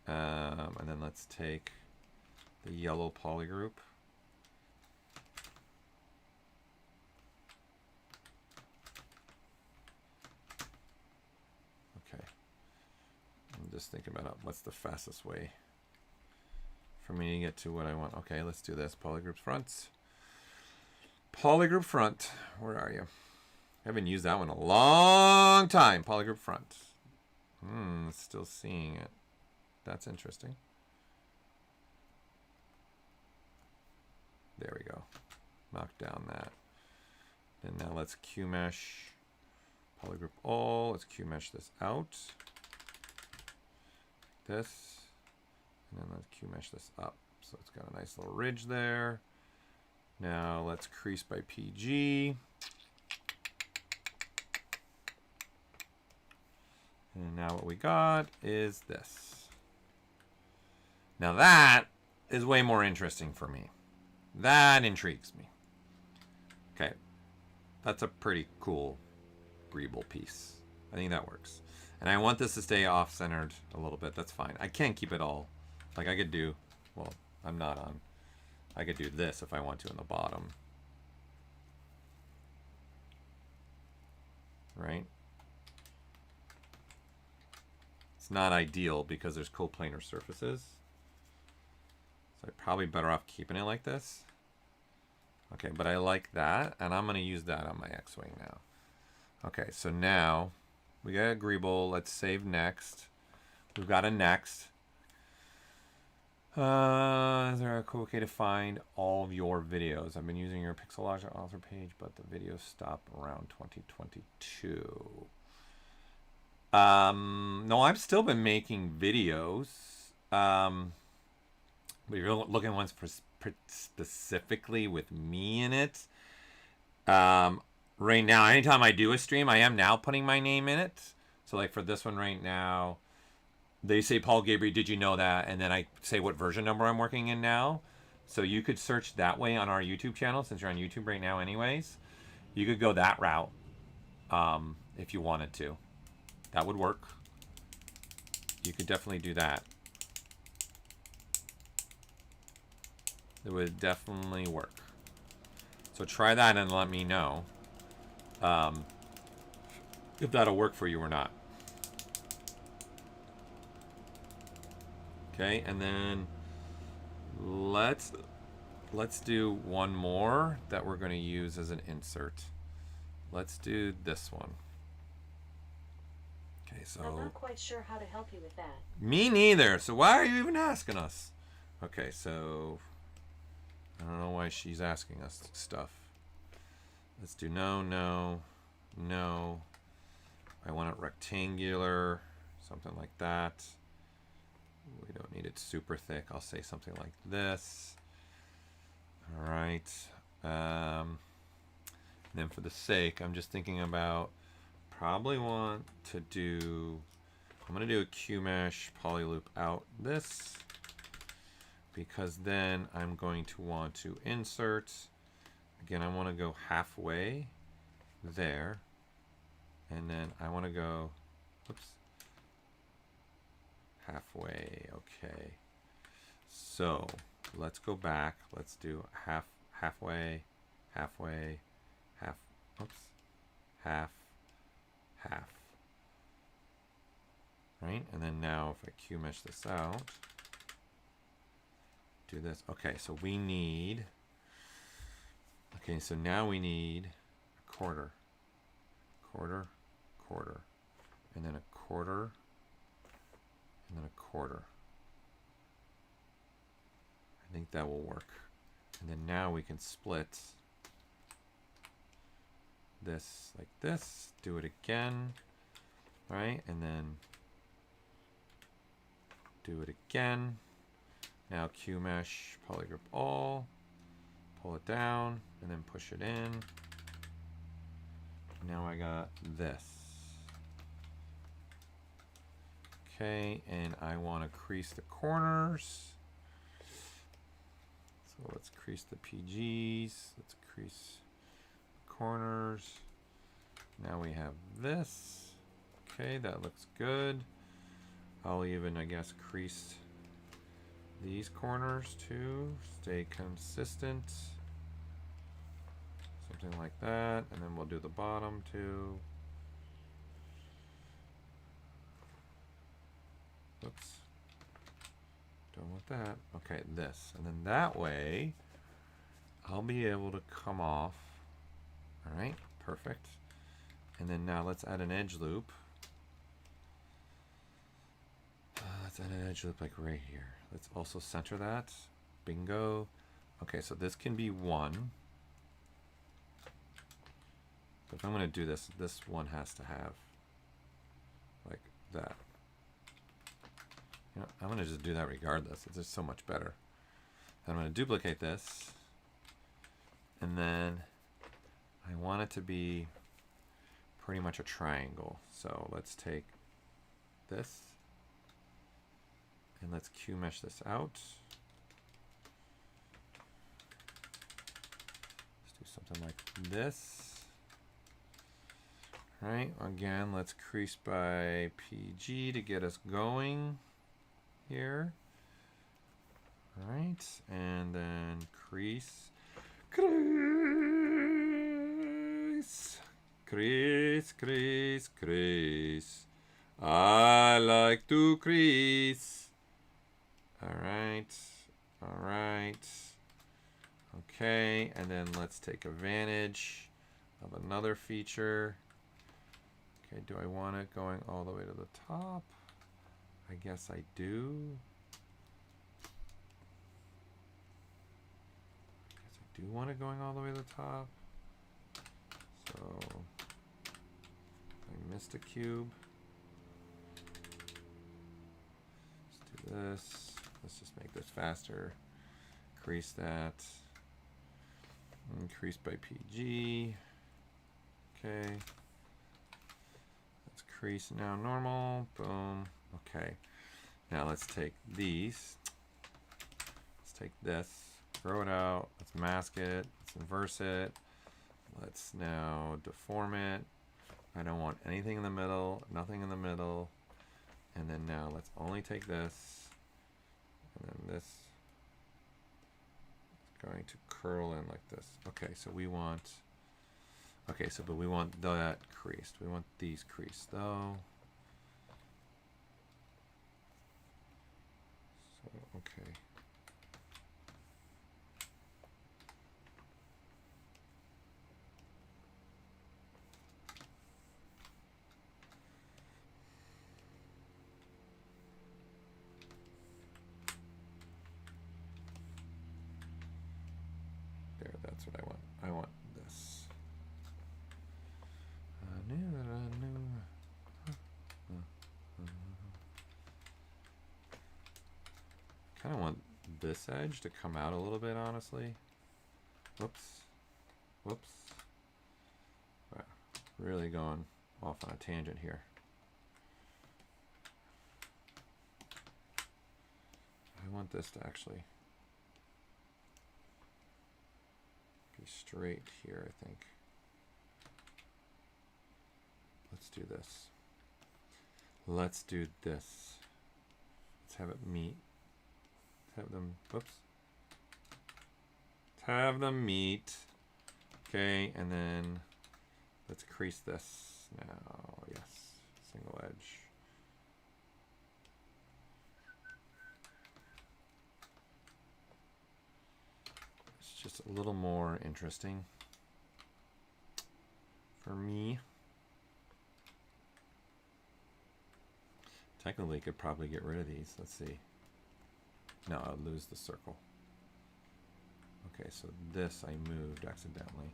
And then let's take the yellow poly group. Okay. I'm just thinking about what's the fastest way for me to get to what I want. Okay, let's do this. Polygroup front. Polygroup front. Where are you? I haven't used that one in a long time. Polygroup front. Still seeing it. That's interesting. There we go. Knock down that. And now let's Q mesh polygroup all. Let's Q mesh this out. This. And then let's Q mesh this up. So it's got a nice little ridge there. Now let's crease by PG. And now what we got is this. Now that is way more interesting for me. That intrigues me. Okay. That's a pretty cool greeble piece. I think that works. And I want this to stay off-centered a little bit. That's fine. I can't keep it all. Like I could do, well, I'm not on. I could do this if I want to in the bottom. Right? It's not ideal because there's coplanar surfaces. So I'm probably better off keeping it like this. Okay, but I like that, and I'm going to use that on my X-Wing now. Okay, so now we got a greeble. Let's save next. We've got a next. Is there a cool way to find all of your videos? I've been using your Pixelogic author page, but the videos stop around 2022. No, I've still been making videos. But you're looking ones for specifically with me in it. Right now, anytime I do a stream, I am now putting my name in it. So like for this one right now, they say Paul Gaboury, did you know that? And then I say what version number I'm working in now. So you could search that way on our YouTube channel, since you're on YouTube right now anyways. You could go that route if you wanted to. That would work. You could definitely do that. It would definitely work. So try that and let me know if that'll work for you or not. Okay, and then let's do one more that we're going to use as an insert. Let's do this one. Okay, so I'm not quite sure how to help you with that. Me neither. So why are you even asking us? Okay, so I don't know why she's asking us stuff. Let's do no, no, no. I want it rectangular, something like that. We don't need it super thick. I'll say something like this. All right. Then for the sake, I'm just thinking about probably want to do, I'm going to do a Q mesh poly loop out this, because then I'm going to want to insert. Again, I want to go halfway there. And then I want to go, oops, halfway. Okay. So let's go back. Let's do halfway, halfway, half, oops, half, half. Right? And then now if I Q mesh this out, do this. Okay, so we need, okay, so now we need a quarter, quarter, quarter, and then a quarter, and then a quarter. I think that will work. And then now we can split this like this, do it again, right? And then Do it again. Now Q mesh, polygroup all, pull it down, and then push it in. Now I got this. Okay, and I want to crease the corners. So let's crease the PGs. Let's crease the corners. Now we have this. Okay, that looks good. I'll even, I guess, crease these corners too. Stay consistent. Something like that. And then we'll do the bottom too. Oops. Don't want that. Okay, this. And then that way, I'll be able to come off. All right, perfect. And then now let's add an edge loop. Let's add an edge loop like right here. Let's also center that. Bingo. Okay, so this can be 1. But if I'm going to do this, this one has to have like that. You know, I'm going to just do that regardless. It's just so much better. I'm going to duplicate this. And then I want it to be pretty much a triangle. So let's take this. And let's Q mesh this out. Let's do something like this. All right, again, let's crease by PG to get us going here. All right, and then crease. Crease, crease, crease. I like to crease. All right, all right. Okay, and then let's take advantage of another feature. Okay, do I want it going all the way to the top? I guess I do. I do want it going all the way to the top. So I missed a cube. Let's do this. Let's just make this faster. Crease that. Increase by PG. Okay. Let's crease now normal. Boom. Okay. Now let's take these. Let's take this. Throw it out. Let's mask it. Let's inverse it. Let's now deform it. I don't want anything in the middle. Nothing in the middle. And then now let's only take this. And then this is going to curl in like this. Okay, so we want, okay, so but we want that creased. We want these creased though. So, okay. That's what I want. I want this. I knew that I knew. Kind of want this edge to come out a little bit, honestly. Whoops. Whoops. Wow. Really going off on a tangent here. I want this to actually be straight here, I think. Let's do this. Let's do this. Let's have it meet. Let's have them, whoops. Let's have them meet. Okay, and then let's crease this now. Yes, single edge. It's just a little more interesting for me. Technically, could probably get rid of these. Let's see. No, I'll lose the circle. Okay, so this I moved accidentally.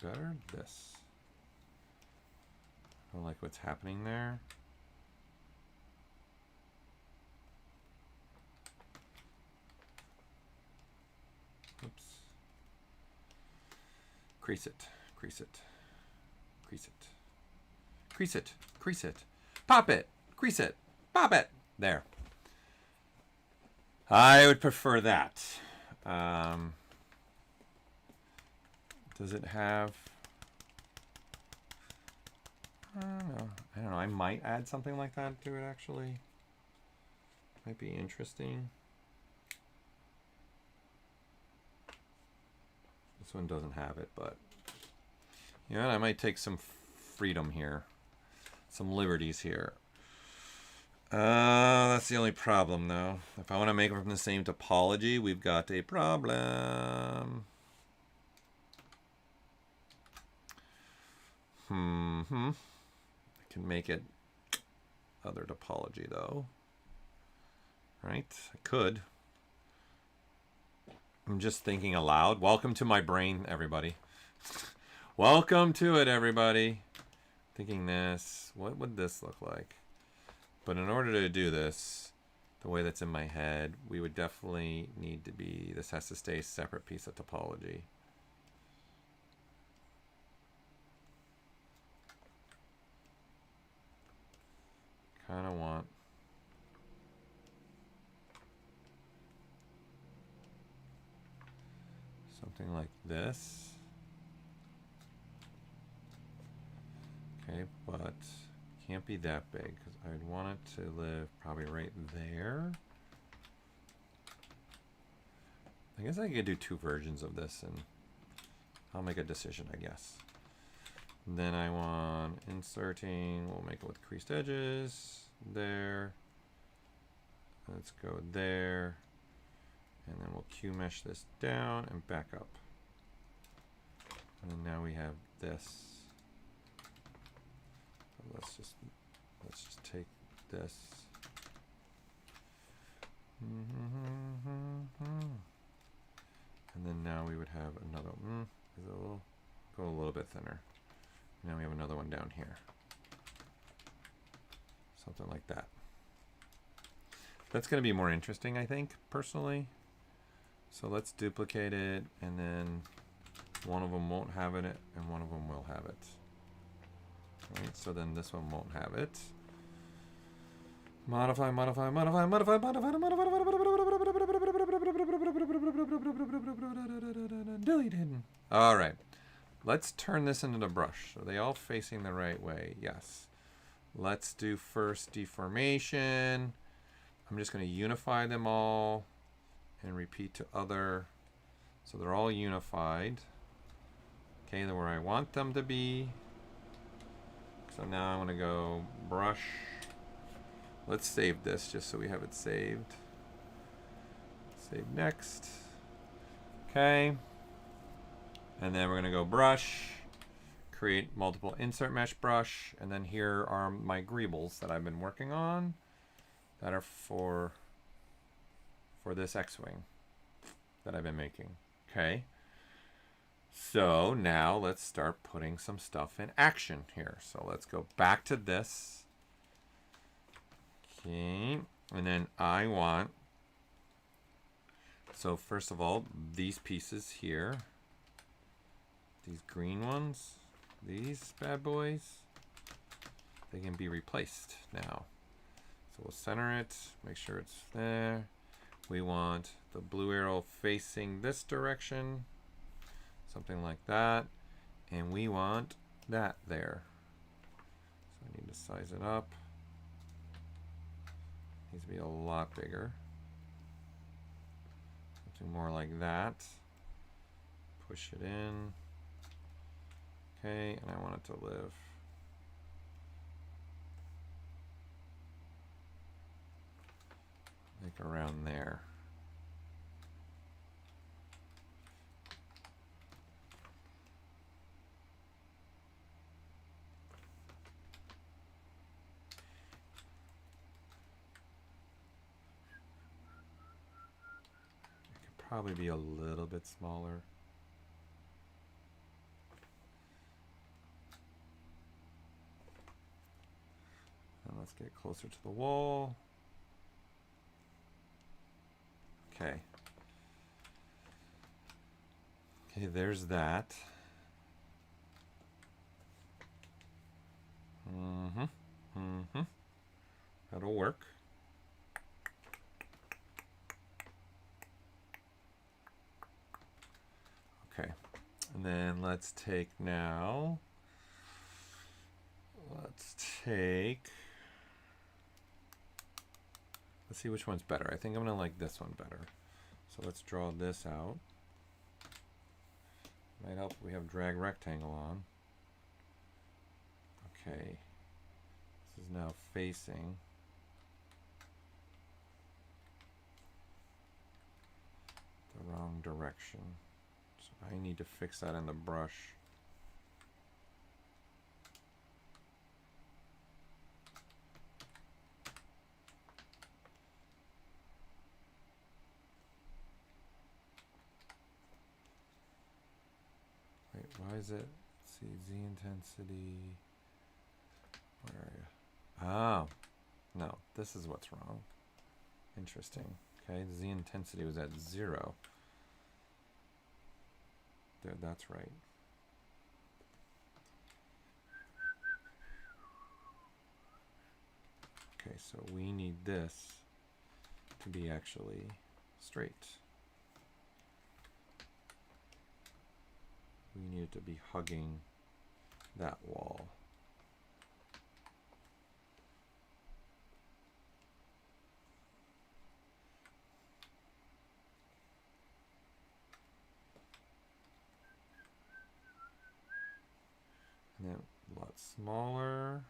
better? This. I don't like what's happening there. Oops. Crease it. Crease it. Crease it. Crease it. Crease it. Pop it. Crease it. Pop it. There. I would prefer that. Does it have... I don't know. I might add something like that to it, actually. Might be interesting. This one doesn't have it, but... You know, I might take some freedom here. Some liberties here. That's the only problem, though. If I want to make them from the same topology, we've got a problem. I can make it other topology, though. Right? I could. I'm just thinking aloud. Welcome to my brain, everybody. Welcome to it, everybody. Thinking this. What would this look like? But in order to do this, the way that's in my head, we would definitely need to be, this has to stay a separate piece of topology. Kind of want something like this. Okay, but can't be that big because I'd want it to live probably right there. I guess I could do two versions of this and I'll make a decision, I guess. And then I want inserting, we'll make it with creased edges, there. Let's go there. And then we'll Q mesh this down and back up. And then now we have this. Let's just take this. And then now we would have another go a little bit thinner. Now we have another one down here. Something like that. That's going to be more interesting, I think, personally. So let's duplicate it, and then one of them won't have it, and one of them will have it. Right, so then this one won't have it. Modify, modify, modify, modify, modify, modify, delete hidden. All right. Let's turn this into the brush. Are they all facing the right way? Yes. Let's do first deformation. I'm just going to unify them all and repeat to other. So they're all unified. Okay, they're where I want them to be. So now I'm going to go brush. Let's save this just so we have it saved. Save next. Okay. And then we're going to go brush, create multiple insert mesh brush, and then here are my greebles that I've been working on that are for this X-Wing that I've been making. Okay. So now let's start putting some stuff in action here. So let's go back to this. Okay. And then I want, so first of all, these pieces here, these green ones, these bad boys, they can be replaced now. So we'll center it, make sure it's there. We want the blue arrow facing this direction, something like that. And we want that there. So I need to size it up. Needs to be a lot bigger. Something more like that. Push it in. Okay, and I want it to live. Like around there. It could probably be a little bit smaller. let's get closer to the wall. Okay. Okay, there's that. That'll work. Okay. And then let's take now. Let's see which one's better. I think I'm going to like this one better. So let's draw this out. Might help if we have drag rectangle on. Okay. This is now facing. The wrong direction. So I need to fix that in the brush. Wait, why is it? Let's see, Z intensity. Where are you? Oh, no, this is what's wrong. Interesting. Okay, the Z intensity was at 0. There, that's right. Okay, so we need this to be actually straight. We need it to be hugging that wall. And then a lot smaller,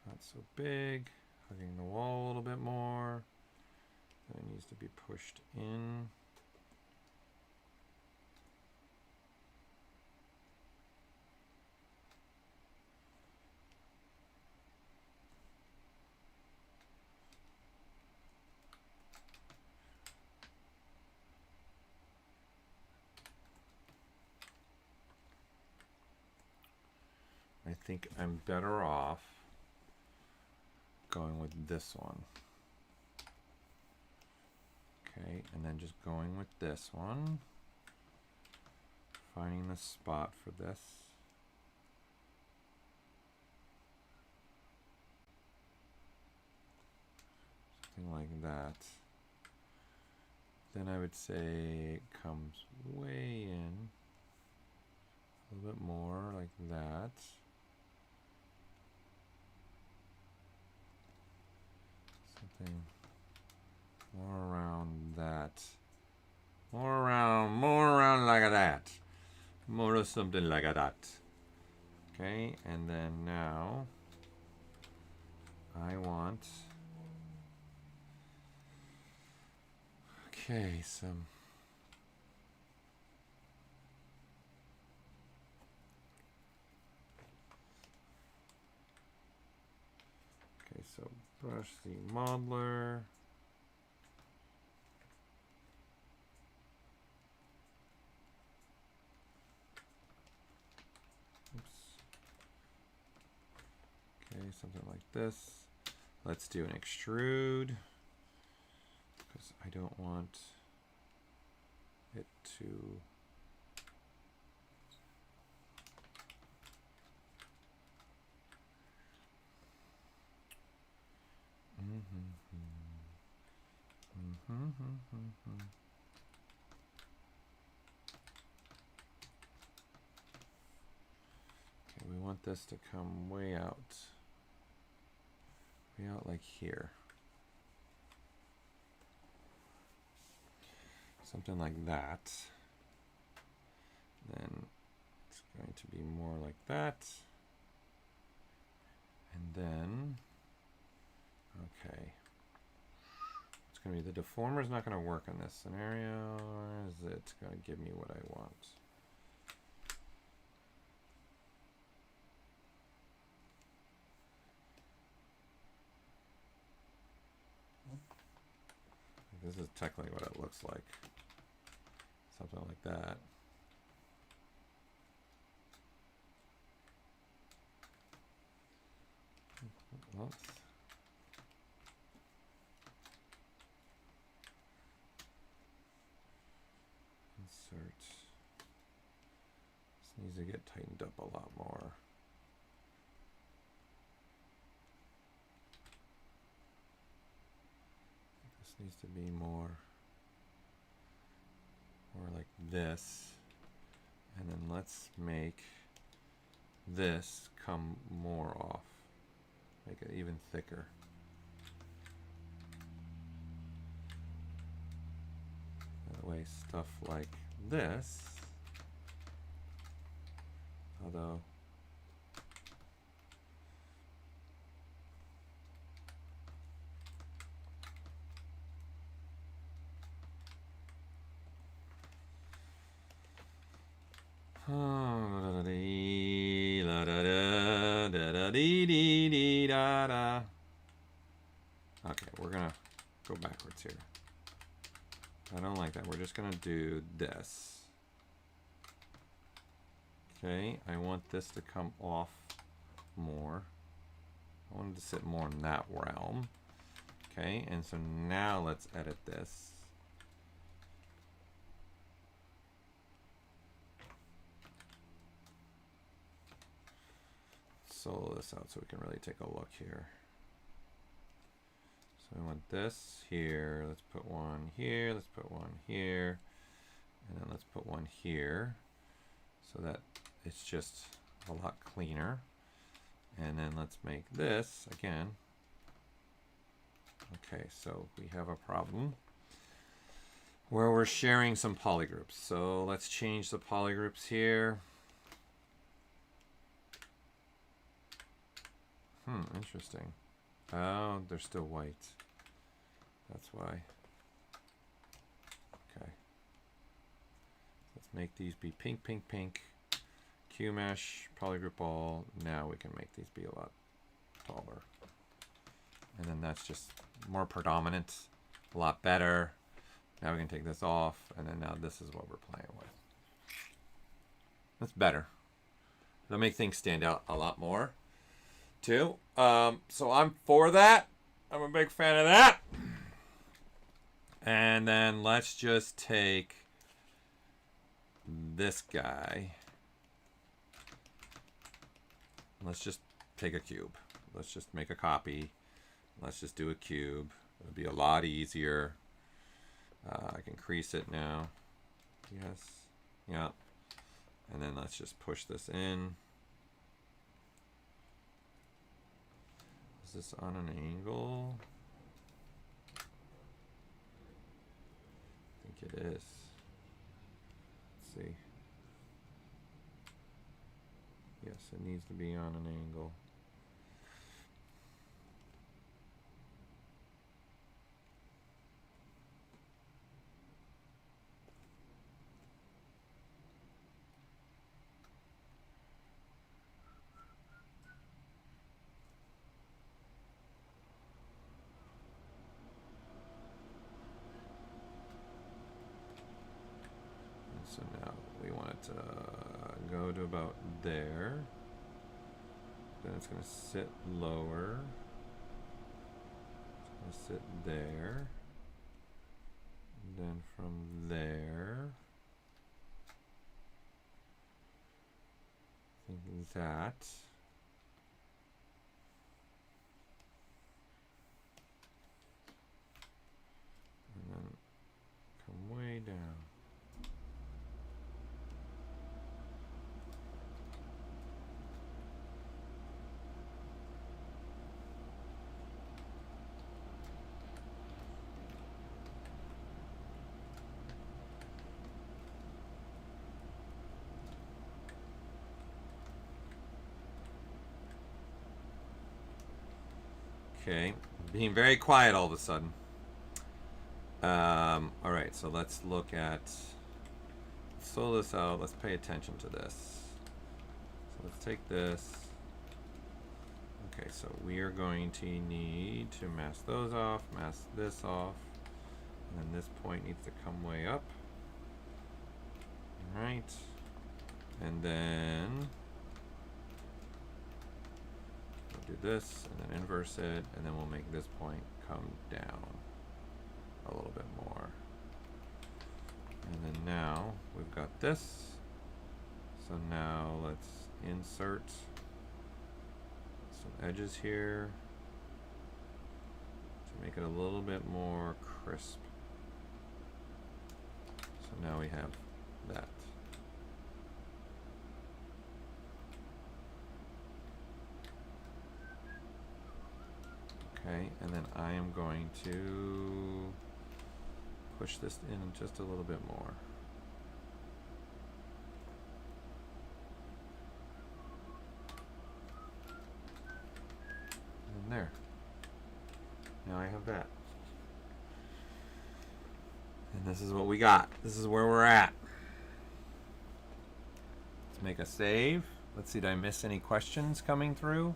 not so big, hugging the wall a little bit more. Then it needs to be pushed in. I think I'm better off going with this one. Okay, and then just going with this one. Finding the spot for this. Something like that. Then I would say it comes way in. A little bit more like that. Something more around that. More around like that. More of something like that. Okay, and then now I want, okay, some, okay, so brush the modeler. Okay, something like this. Let's do an extrude because I don't want it to Okay, we want this to come way out like here. Something like that. Then it's going to be more like that. And then, okay. It's going to be, the deformer is not going to work in this scenario. Or is it going to give me what I want? This is technically what it looks like. Something like that. Oops. Insert. This needs to get tightened up a lot more. This needs to be more like this. And then let's make this come more off. Make it even thicker. That way stuff like this, although okay, we're gonna go backwards here. I don't like that. We're just gonna do this. Okay, I want this to come off more. I want it to sit more in that realm. Okay, and so now let's edit this. Solo this out so we can really take a look here. So we want this here. Let's put one here. Let's put one here. And then let's put one here so that it's just a lot cleaner. And then let's make this again. Okay, so we have a problem where we're sharing some polygroups. So let's change the polygroups here. Interesting. Oh, they're still white. That's why. Okay. Let's make these be pink, pink, pink. Q-mesh, polygroup all. Now we can make these be a lot taller. And then that's just more predominant, a lot better. Now we can take this off, and then now this is what we're playing with. That's better. That'll make things stand out a lot more, too. So I'm for that. I'm a big fan of that. And then let's just take this guy. Let's just take a cube. Let's just make a copy. Let's just do a cube. It'll be a lot easier. I can crease it now. Yes. Yeah. And then let's just push this in. Is this on an angle? I think it is. Let's see. Yes, it needs to be on an angle. So now we want it to go to about there. Then it's going to sit lower. It's going to sit there. And then from there, I think that. And then come way down. Okay, being very quiet all of a sudden. All right, so let's look at, solo this out. Let's pay attention to this. So let's take this. Okay, so we are going to need to mask those off, mask this off, and then this point needs to come way up. All right, and then do this and then inverse it, and then we'll make this point come down a little bit more. And then now we've got this. So now let's insert some edges here to make it a little bit more crisp. So now we have that. Okay, and then I am going to push this in just a little bit more. And there. Now I have that. And this is what we got. This is where we're at. Let's make a save. Let's see, did I miss any questions coming through?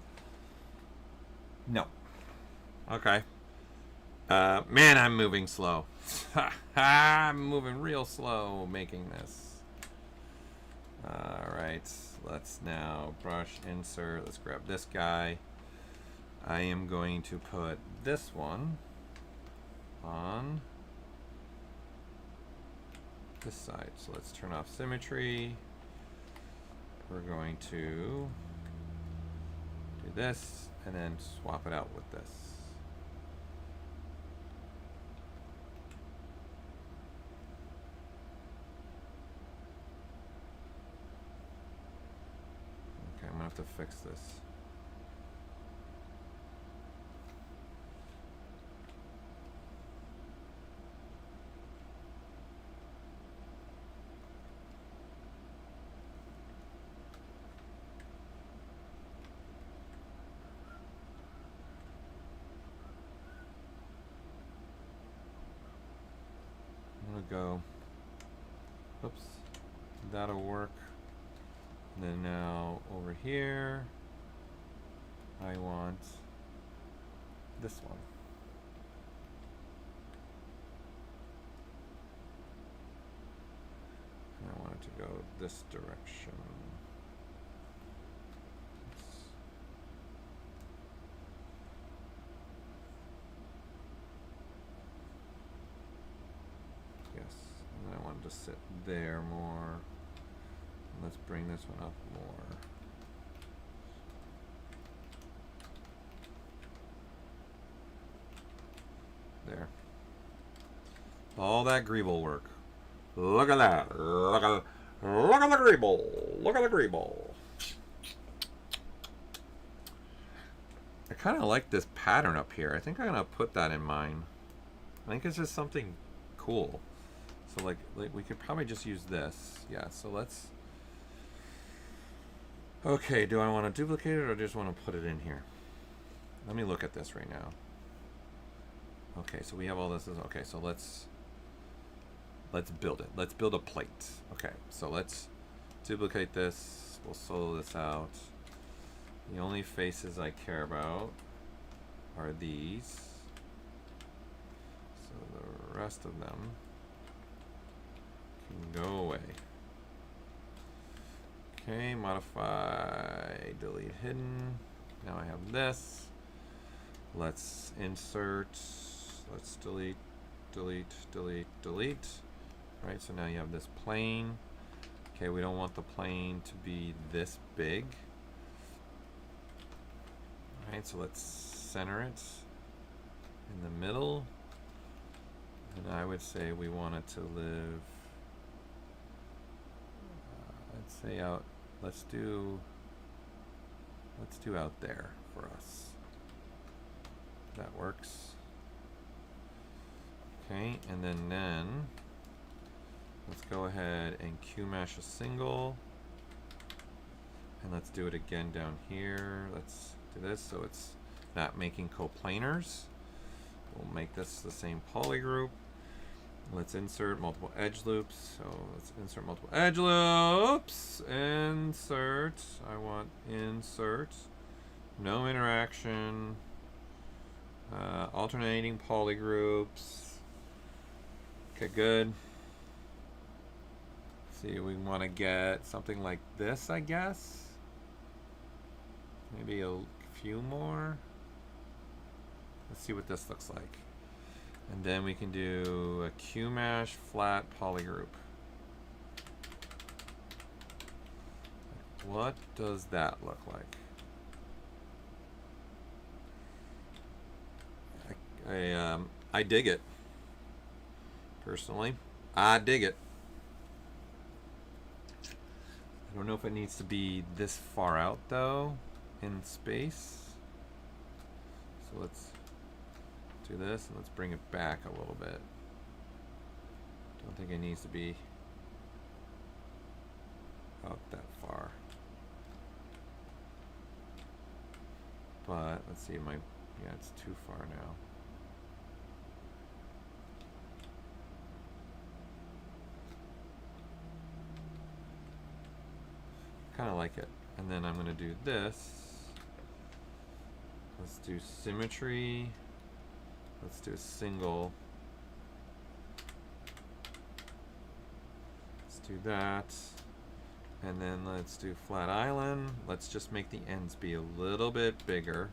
No. Okay. Man, I'm moving slow. I'm moving real slow making this. Alright, let's now brush, insert. Let's grab this guy. I am going to put this one on this side. So let's turn off symmetry. We're going to do this and then swap it out with this. Okay, I'm gonna have to fix this. Go. Oops. That'll work. And then now over here, I want this one. And I want it to go this direction. To sit there more. Let's bring this one up more. There. All that greeble work. Look at that. Look at the greeble. Look at the greeble. I kind of like this pattern up here. I think I'm gonna put that in mine. I think it's just something cool. So like we could probably just use this. Yeah, so let's... Okay, do I want to duplicate it or just want to put it in here? Let me look at this right now. Okay, so we have all this. Okay, so let's build it. Let's build a plate. Okay, so let's duplicate this. We'll solo this out. The only faces I care about are these. So the rest of them can go away. Okay, modify, delete hidden. Now I have this. Let's insert, let's delete, delete, delete, delete. Right, so now you have this plane. Okay, we don't want the plane to be this big. Alright, so let's center it in the middle. And I would say we want it to live, let's say out, let's do out there for us. That works. Okay, and then let's go ahead and Q-mash a single. And let's do it again down here. Let's do this so it's not making coplanars. We'll make this the same poly group. Let's insert multiple edge loops. So let's insert multiple edge loops. Insert. I want insert. No interaction. Alternating poly groups. Okay, good. See, we want to get something like this, I guess. Maybe a few more. Let's see what this looks like. And then we can do a Q-mesh flat polygroup. What does that look like? I dig it. Personally, I dig it. I don't know if it needs to be this far out though in space. So let's do this and let's bring it back a little bit. Don't think it needs to be out that far. But let's see, yeah, it's too far now. Kind of like it. And then I'm going to do this. Let's do symmetry. Let's do a single. Let's do that. And then let's do flat island. Let's just make the ends be a little bit bigger.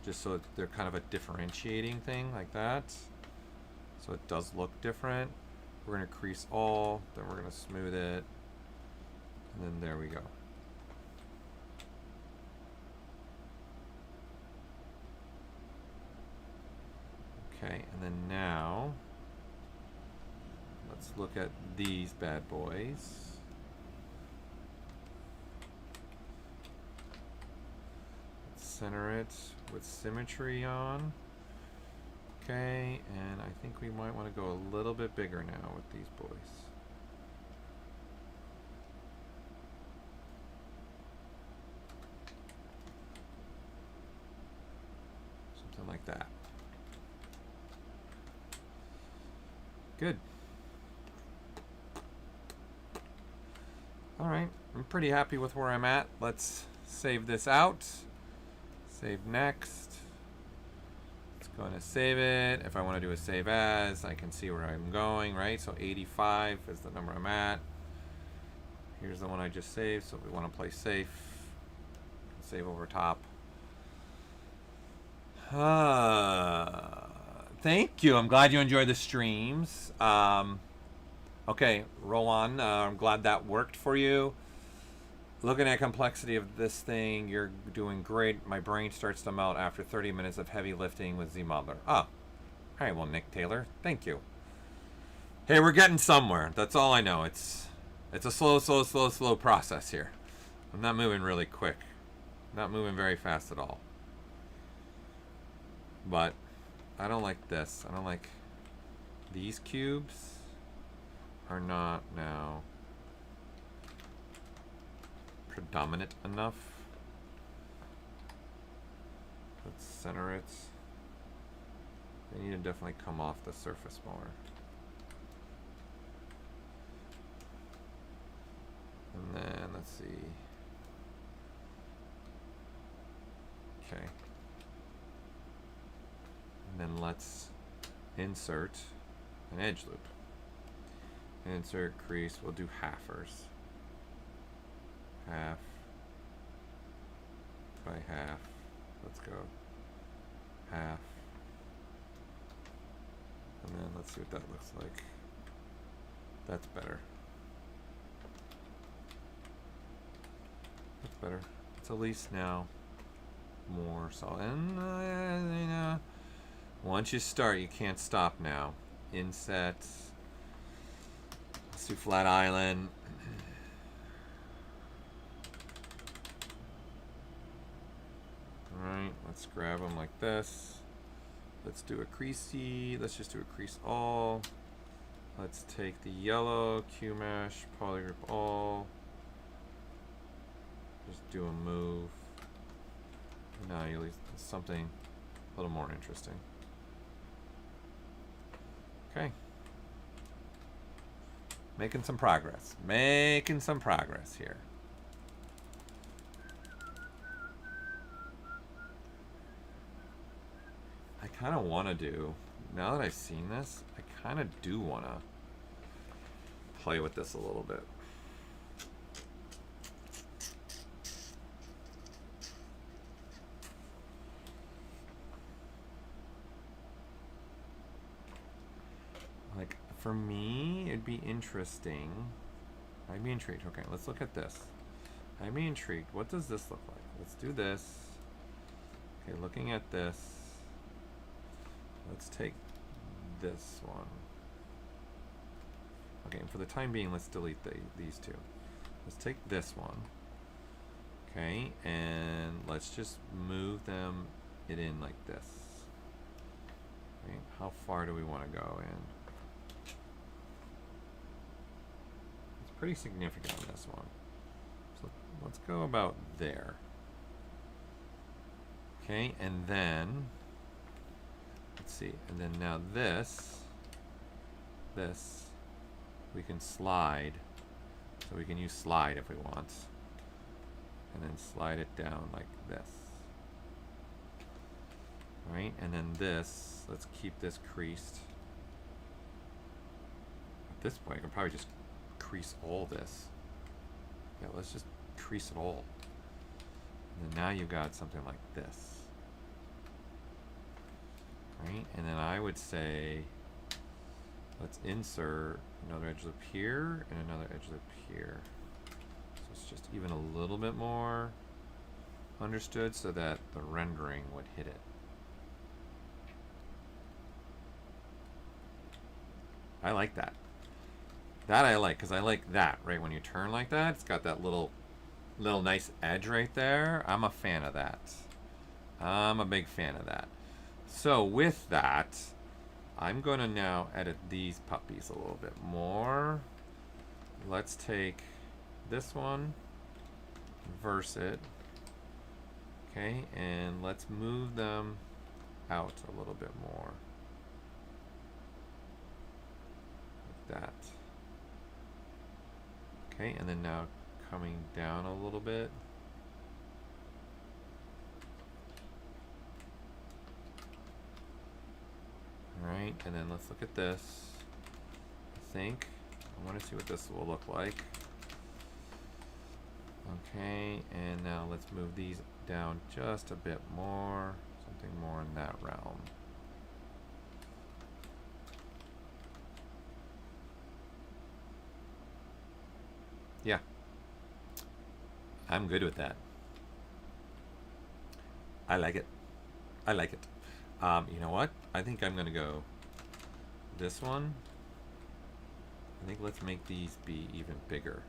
Just so they're kind of a differentiating thing like that. So it does look different. We're going to crease all, then we're going to smooth it. And then there we go. Okay, and then now let's look at these bad boys. Let's center it with symmetry on. Okay, and I think we might want to go a little bit bigger now with these boys. Like that. Good. All right, I'm pretty happy with where I'm at. Let's save this out. Save next. It's going to save it. If I want to do a save as, I can see where I'm going, right? So 85 is the number I'm at. Here's the one I just saved, so if we want to play safe, save over top. Thank you. I'm glad you enjoyed the streams. Okay, roll on. I'm glad that worked for you. Looking at complexity of this thing, you're doing great. My brain starts to melt after 30 minutes of heavy lifting with ZModeler. Oh, all right. Well, Nick Taylor, thank you. Hey, we're getting somewhere. That's all I know. It's a slow process here. I'm not moving really quick. Not moving very fast at all. But I don't like this. I don't like these cubes are not now predominant enough. Let's center it. They need to definitely come off the surface more. And then let's see. Okay. And then let's insert an edge loop. Insert crease, we'll do halfers. Half by half. Let's go. Half. And then let's see what that looks like. That's better. That's better. It's at least now more solid. And once you start, you can't stop now. Inset. Let's do flat island. Alright, let's grab them like this. Let's do a creasey. Let's just do a crease all. Let's take the yellow, Q-mesh, polygroup all. Just do a move. Now you leave something a little more interesting. Okay. Making some progress. Making some progress here. I kind of want to do, now that I've seen this, I kind of do want to play with this a little bit. Like, for me, it'd be interesting. I'd be intrigued. Okay, let's look at this. I'd be intrigued. What does this look like? Let's do this. Okay, looking at this. Let's take this one. Okay, and for the time being, let's delete these two. Let's take this one. Okay, and let's just move it in like this. Okay, how far do we want to go in? It's pretty significant on this one. So let's go about there. Okay, and then, let's see, and then now this, we can slide. So we can use slide if we want. And then slide it down like this. Right, and then this, let's keep this creased. At this point, I can probably just crease all this. Yeah, let's just crease it all. And then now you've got something like this. Right, and then I would say, let's insert another edge loop here and another edge loop here. So it's just even a little bit more understood so that the rendering would hit it. I like that. That I like, because I like that, right? When you turn like that, it's got that little nice edge right there. I'm a fan of that. I'm a big fan of that. So with that, I'm going to now edit these puppies a little bit more. Let's take this one, inverse it. Okay, and let's move them out a little bit more. Like that. Okay, and then now coming down a little bit. Alright, and then let's look at this. I want to see what this will look like. Okay, and now let's move these down just a bit more. Something more in that realm. Yeah. I'm good with that. I like it. I like it. You know what? I think I'm going to go this one. I think let's make these be even bigger.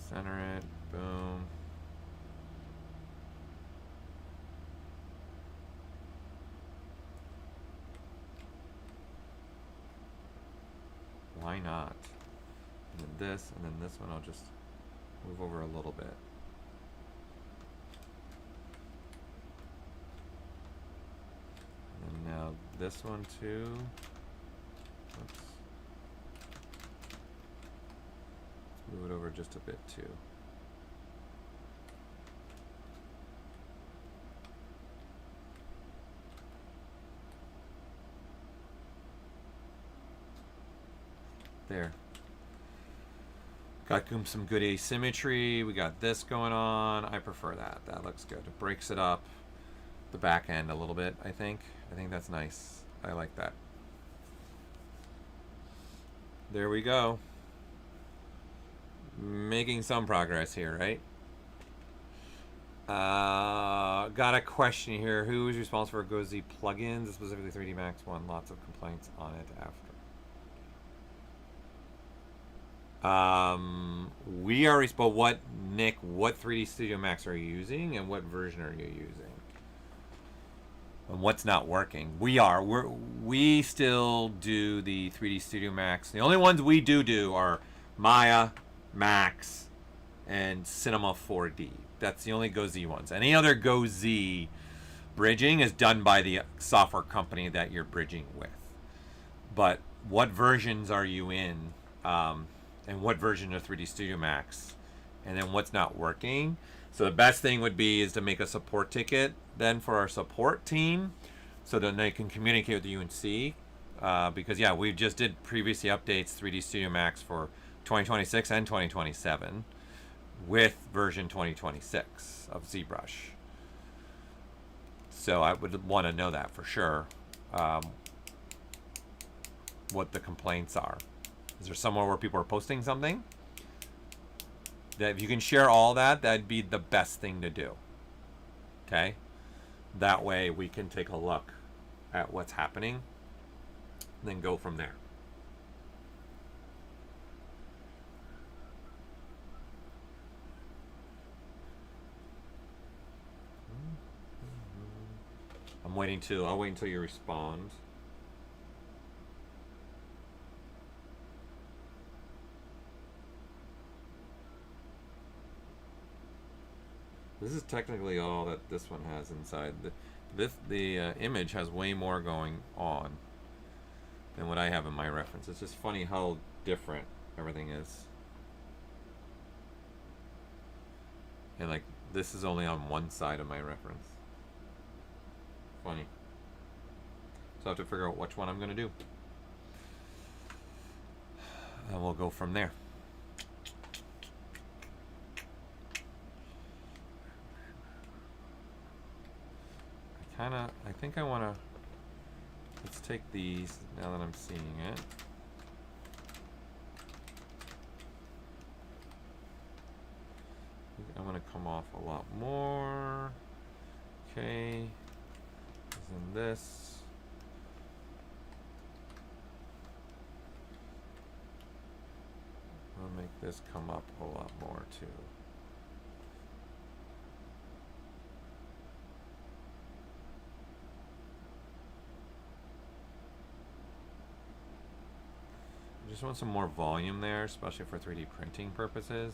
Center it. Boom. Why not? And then this, and then this one I'll just move over a little bit. And now this one too. Oops. Let's move it over just a bit too. There. Got some good asymmetry. We got this going on. I prefer that. That looks good. It breaks it up the back end a little bit, I think. I think that's nice. I like that. There we go. Making some progress here, right? Got a question here. Who is responsible for GoZ plugins, specifically 3D Max 1? Lots of complaints on it after. We are responsible. What 3D Studio Max are you using, and what version are you using, and what's not working? We still do the 3D Studio Max. The only ones we do are Maya, Max, and Cinema 4D. That's the only GoZ ones. Any other GoZ bridging is done by the software company that you're bridging with. But what versions are you in? And what version of 3D Studio Max, and then what's not working. So the best thing would be is to make a support ticket then for our support team, so that they can communicate with you and see. Because yeah, we just did previously updates 3D Studio Max for 2026 and 2027 with version 2026 of ZBrush. So I would want to know that for sure. what the complaints are. Is there somewhere where people are posting something? That if you can share all that, that'd be the best thing to do. Okay? That way we can take a look at what's happening and then go from there. I'll wait until you respond. This is technically all that this one has inside. The image has way more going on than what I have in my reference. It's just funny how different everything is. And like this is only on one side of my reference. Funny. So I have to figure out which one I'm going to do. And we'll go from there. I think I want to, let's take these now that I'm seeing it. I want to come off a lot more. Okay. And this. I'll make this come up a lot more too. I just want some more volume there, especially for 3D printing purposes.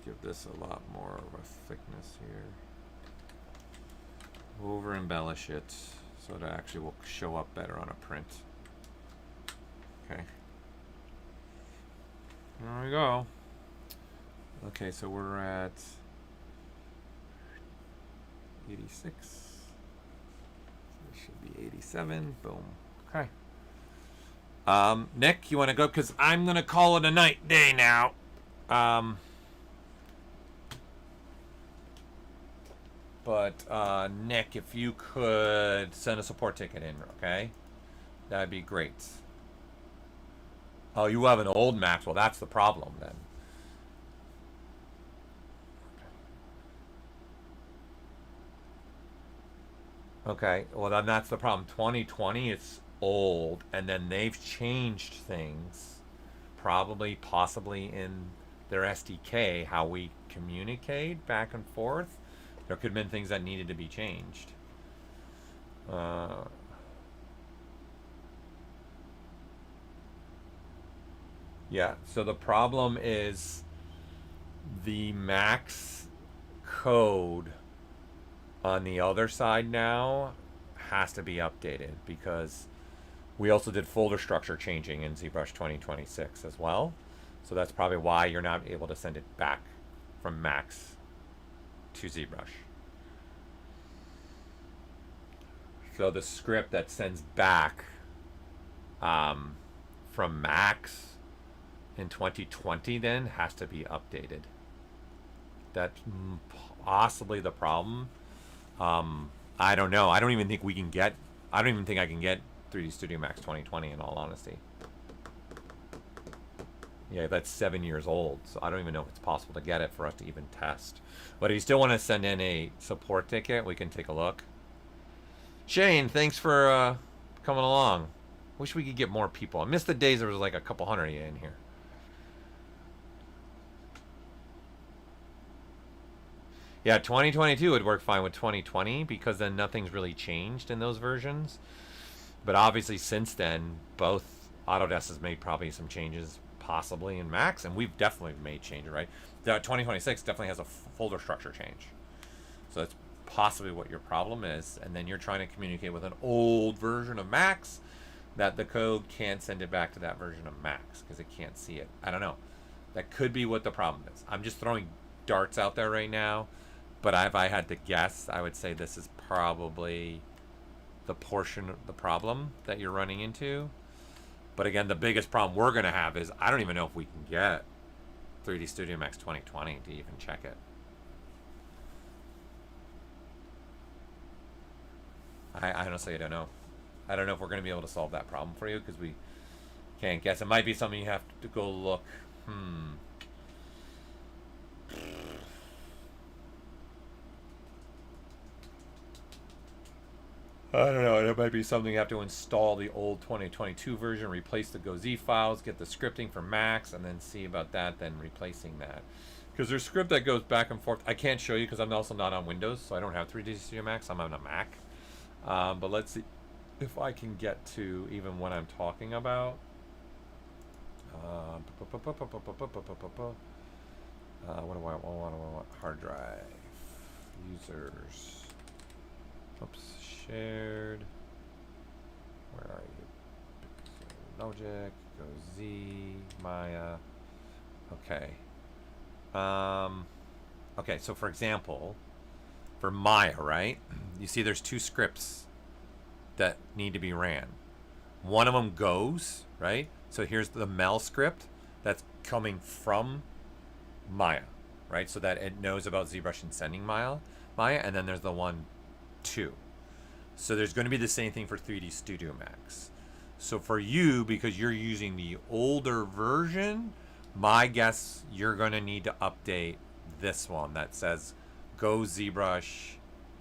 Give this a lot more of a thickness here. Over embellish it so it actually will show up better on a print. Okay. There we go. Okay, so we're at 86. It should be 87. Boom. Okay. Nick, you want to go? Because I'm going to call it a day now. But Nick, if you could send a support ticket in, okay? That'd be great. Oh, you have an old Max. Well, that's the problem then. Okay, well then that's the problem. 2020, it's old, and then they've changed things, possibly in their SDK, how we communicate back and forth. There could have been things that needed to be changed. Yeah, so the problem is the Max code on the other side now has to be updated because we also did folder structure changing in ZBrush 2026 as well. So that's probably why you're not able to send it back from Max to ZBrush. So the script that sends back from Max in 2020 then has to be updated. That's possibly the problem. I don't know. I don't even think I can get 3D Studio Max 2020 in all honesty. Yeah, that's 7 years old, so I don't even know if it's possible to get it for us to even test. But if you still want to send in a support ticket, we can take a look. Shane, thanks for coming along. Wish we could get more people. I missed the days there was like a couple hundred of you in here. Yeah, 2022 would work fine with 2020 because then nothing's really changed in those versions. But obviously since then, both Autodesk has made probably some changes possibly in Max, and we've definitely made changes, right? The 2026 definitely has a folder structure change. So that's possibly what your problem is, and then you're trying to communicate with an old version of Max that the code can't send it back to that version of Max because it can't see it. I don't know. That could be what the problem is. I'm just throwing darts out there right now, but if I had to guess, I would say this is probably the portion of the problem that you're running into. But again, the biggest problem we're going to have is I don't even know if we can get 3D Studio Max 2020 to even check it. I honestly don't know. I don't know if we're going to be able to solve that problem for you because we can't guess. It might be something you have to go look. I don't know. It might be something you have to install the old 2022 version, replace the GoZ files, get the scripting for Macs, and then see about that, then replacing that. Because there's script that goes back and forth. I can't show you because I'm also not on Windows, so I don't have 3D Studio Max. I'm on a Mac. But let's see if I can get to even what I'm talking about. What do I want? Hard drive. Users. Oops. Shared. Where are you? Logic. GoZ. Maya. Okay. Okay, so for example, for Maya, right? You see there's two scripts that need to be ran. One of them goes, right? So here's the Mel script that's coming from Maya, right? So that it knows about ZBrush and sending Maya, and then there's the 1.2. So there's going to be the same thing for 3D Studio Max. So for you, because you're using the older version, my guess you're going to need to update this one that says Go ZBrush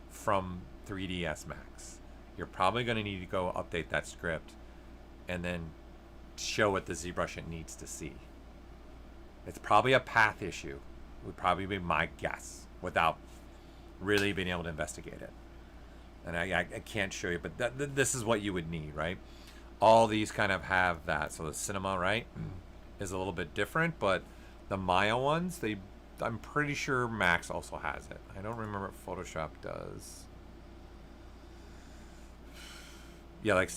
from 3ds Max. You're probably going to need to go update that script and then show it the ZBrush it needs to see. It's probably a path issue, would probably be my guess, without really being able to investigate it. And I can't show you, but this is what you would need, right? All these kind of have that. So the Cinema, right, is a little bit different, but the Maya ones, I'm pretty sure Max also has it. I don't remember what Photoshop does. Yeah, like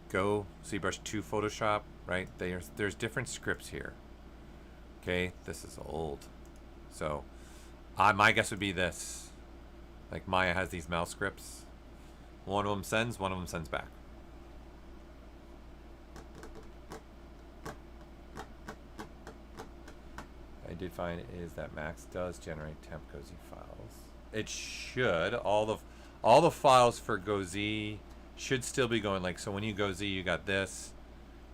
Go ZBrush 2 Photoshop, right? There's different scripts here. Okay, this is old. So my guess would be this. Like Maya has these mouse scripts. One of them sends back. I did find is that Max does generate temp GoZ files. It should. All the files for GoZ should still be going. Like, so when you GoZ, you got this,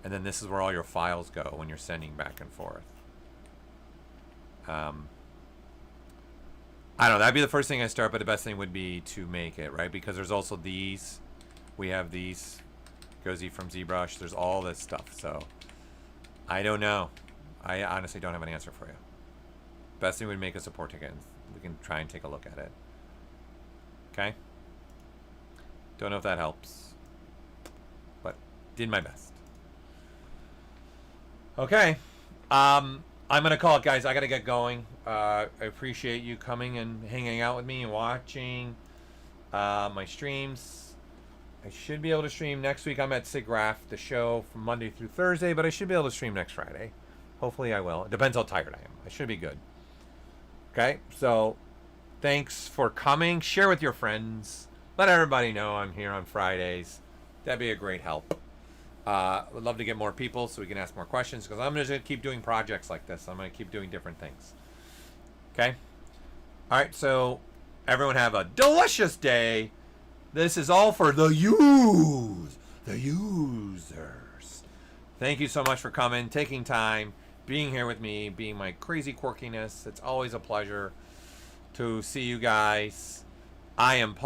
and then this is where all your files go when you're sending back and forth. I don't know, that'd be the first thing I start, but the best thing would be to make it, right? Because there's also these. We have these. GoZ from ZBrush. There's all this stuff. So, I don't know. I honestly don't have an answer for you. Best thing would make a support ticket. We can try and take a look at it. Okay? Don't know if that helps. But did my best. Okay. I'm going to call it, guys. I got to get going. I appreciate you coming and hanging out with me and watching my streams. I should be able to stream next week. I'm at SIGGRAPH, the show, from Monday through Thursday, but I should be able to stream next Friday. Hopefully I will. It depends how tired I am. I should be good. Okay? So, thanks for coming. Share with your friends. Let everybody know I'm here on Fridays. That'd be a great help. Would love to get more people so we can ask more questions, because I'm just going to keep doing projects like this. I'm going to keep doing different things. Okay? All right, so everyone have a delicious day. This is all for the users. Thank you so much for coming, taking time, being here with me, being my crazy quirkiness. It's always a pleasure to see you guys. I am Paul.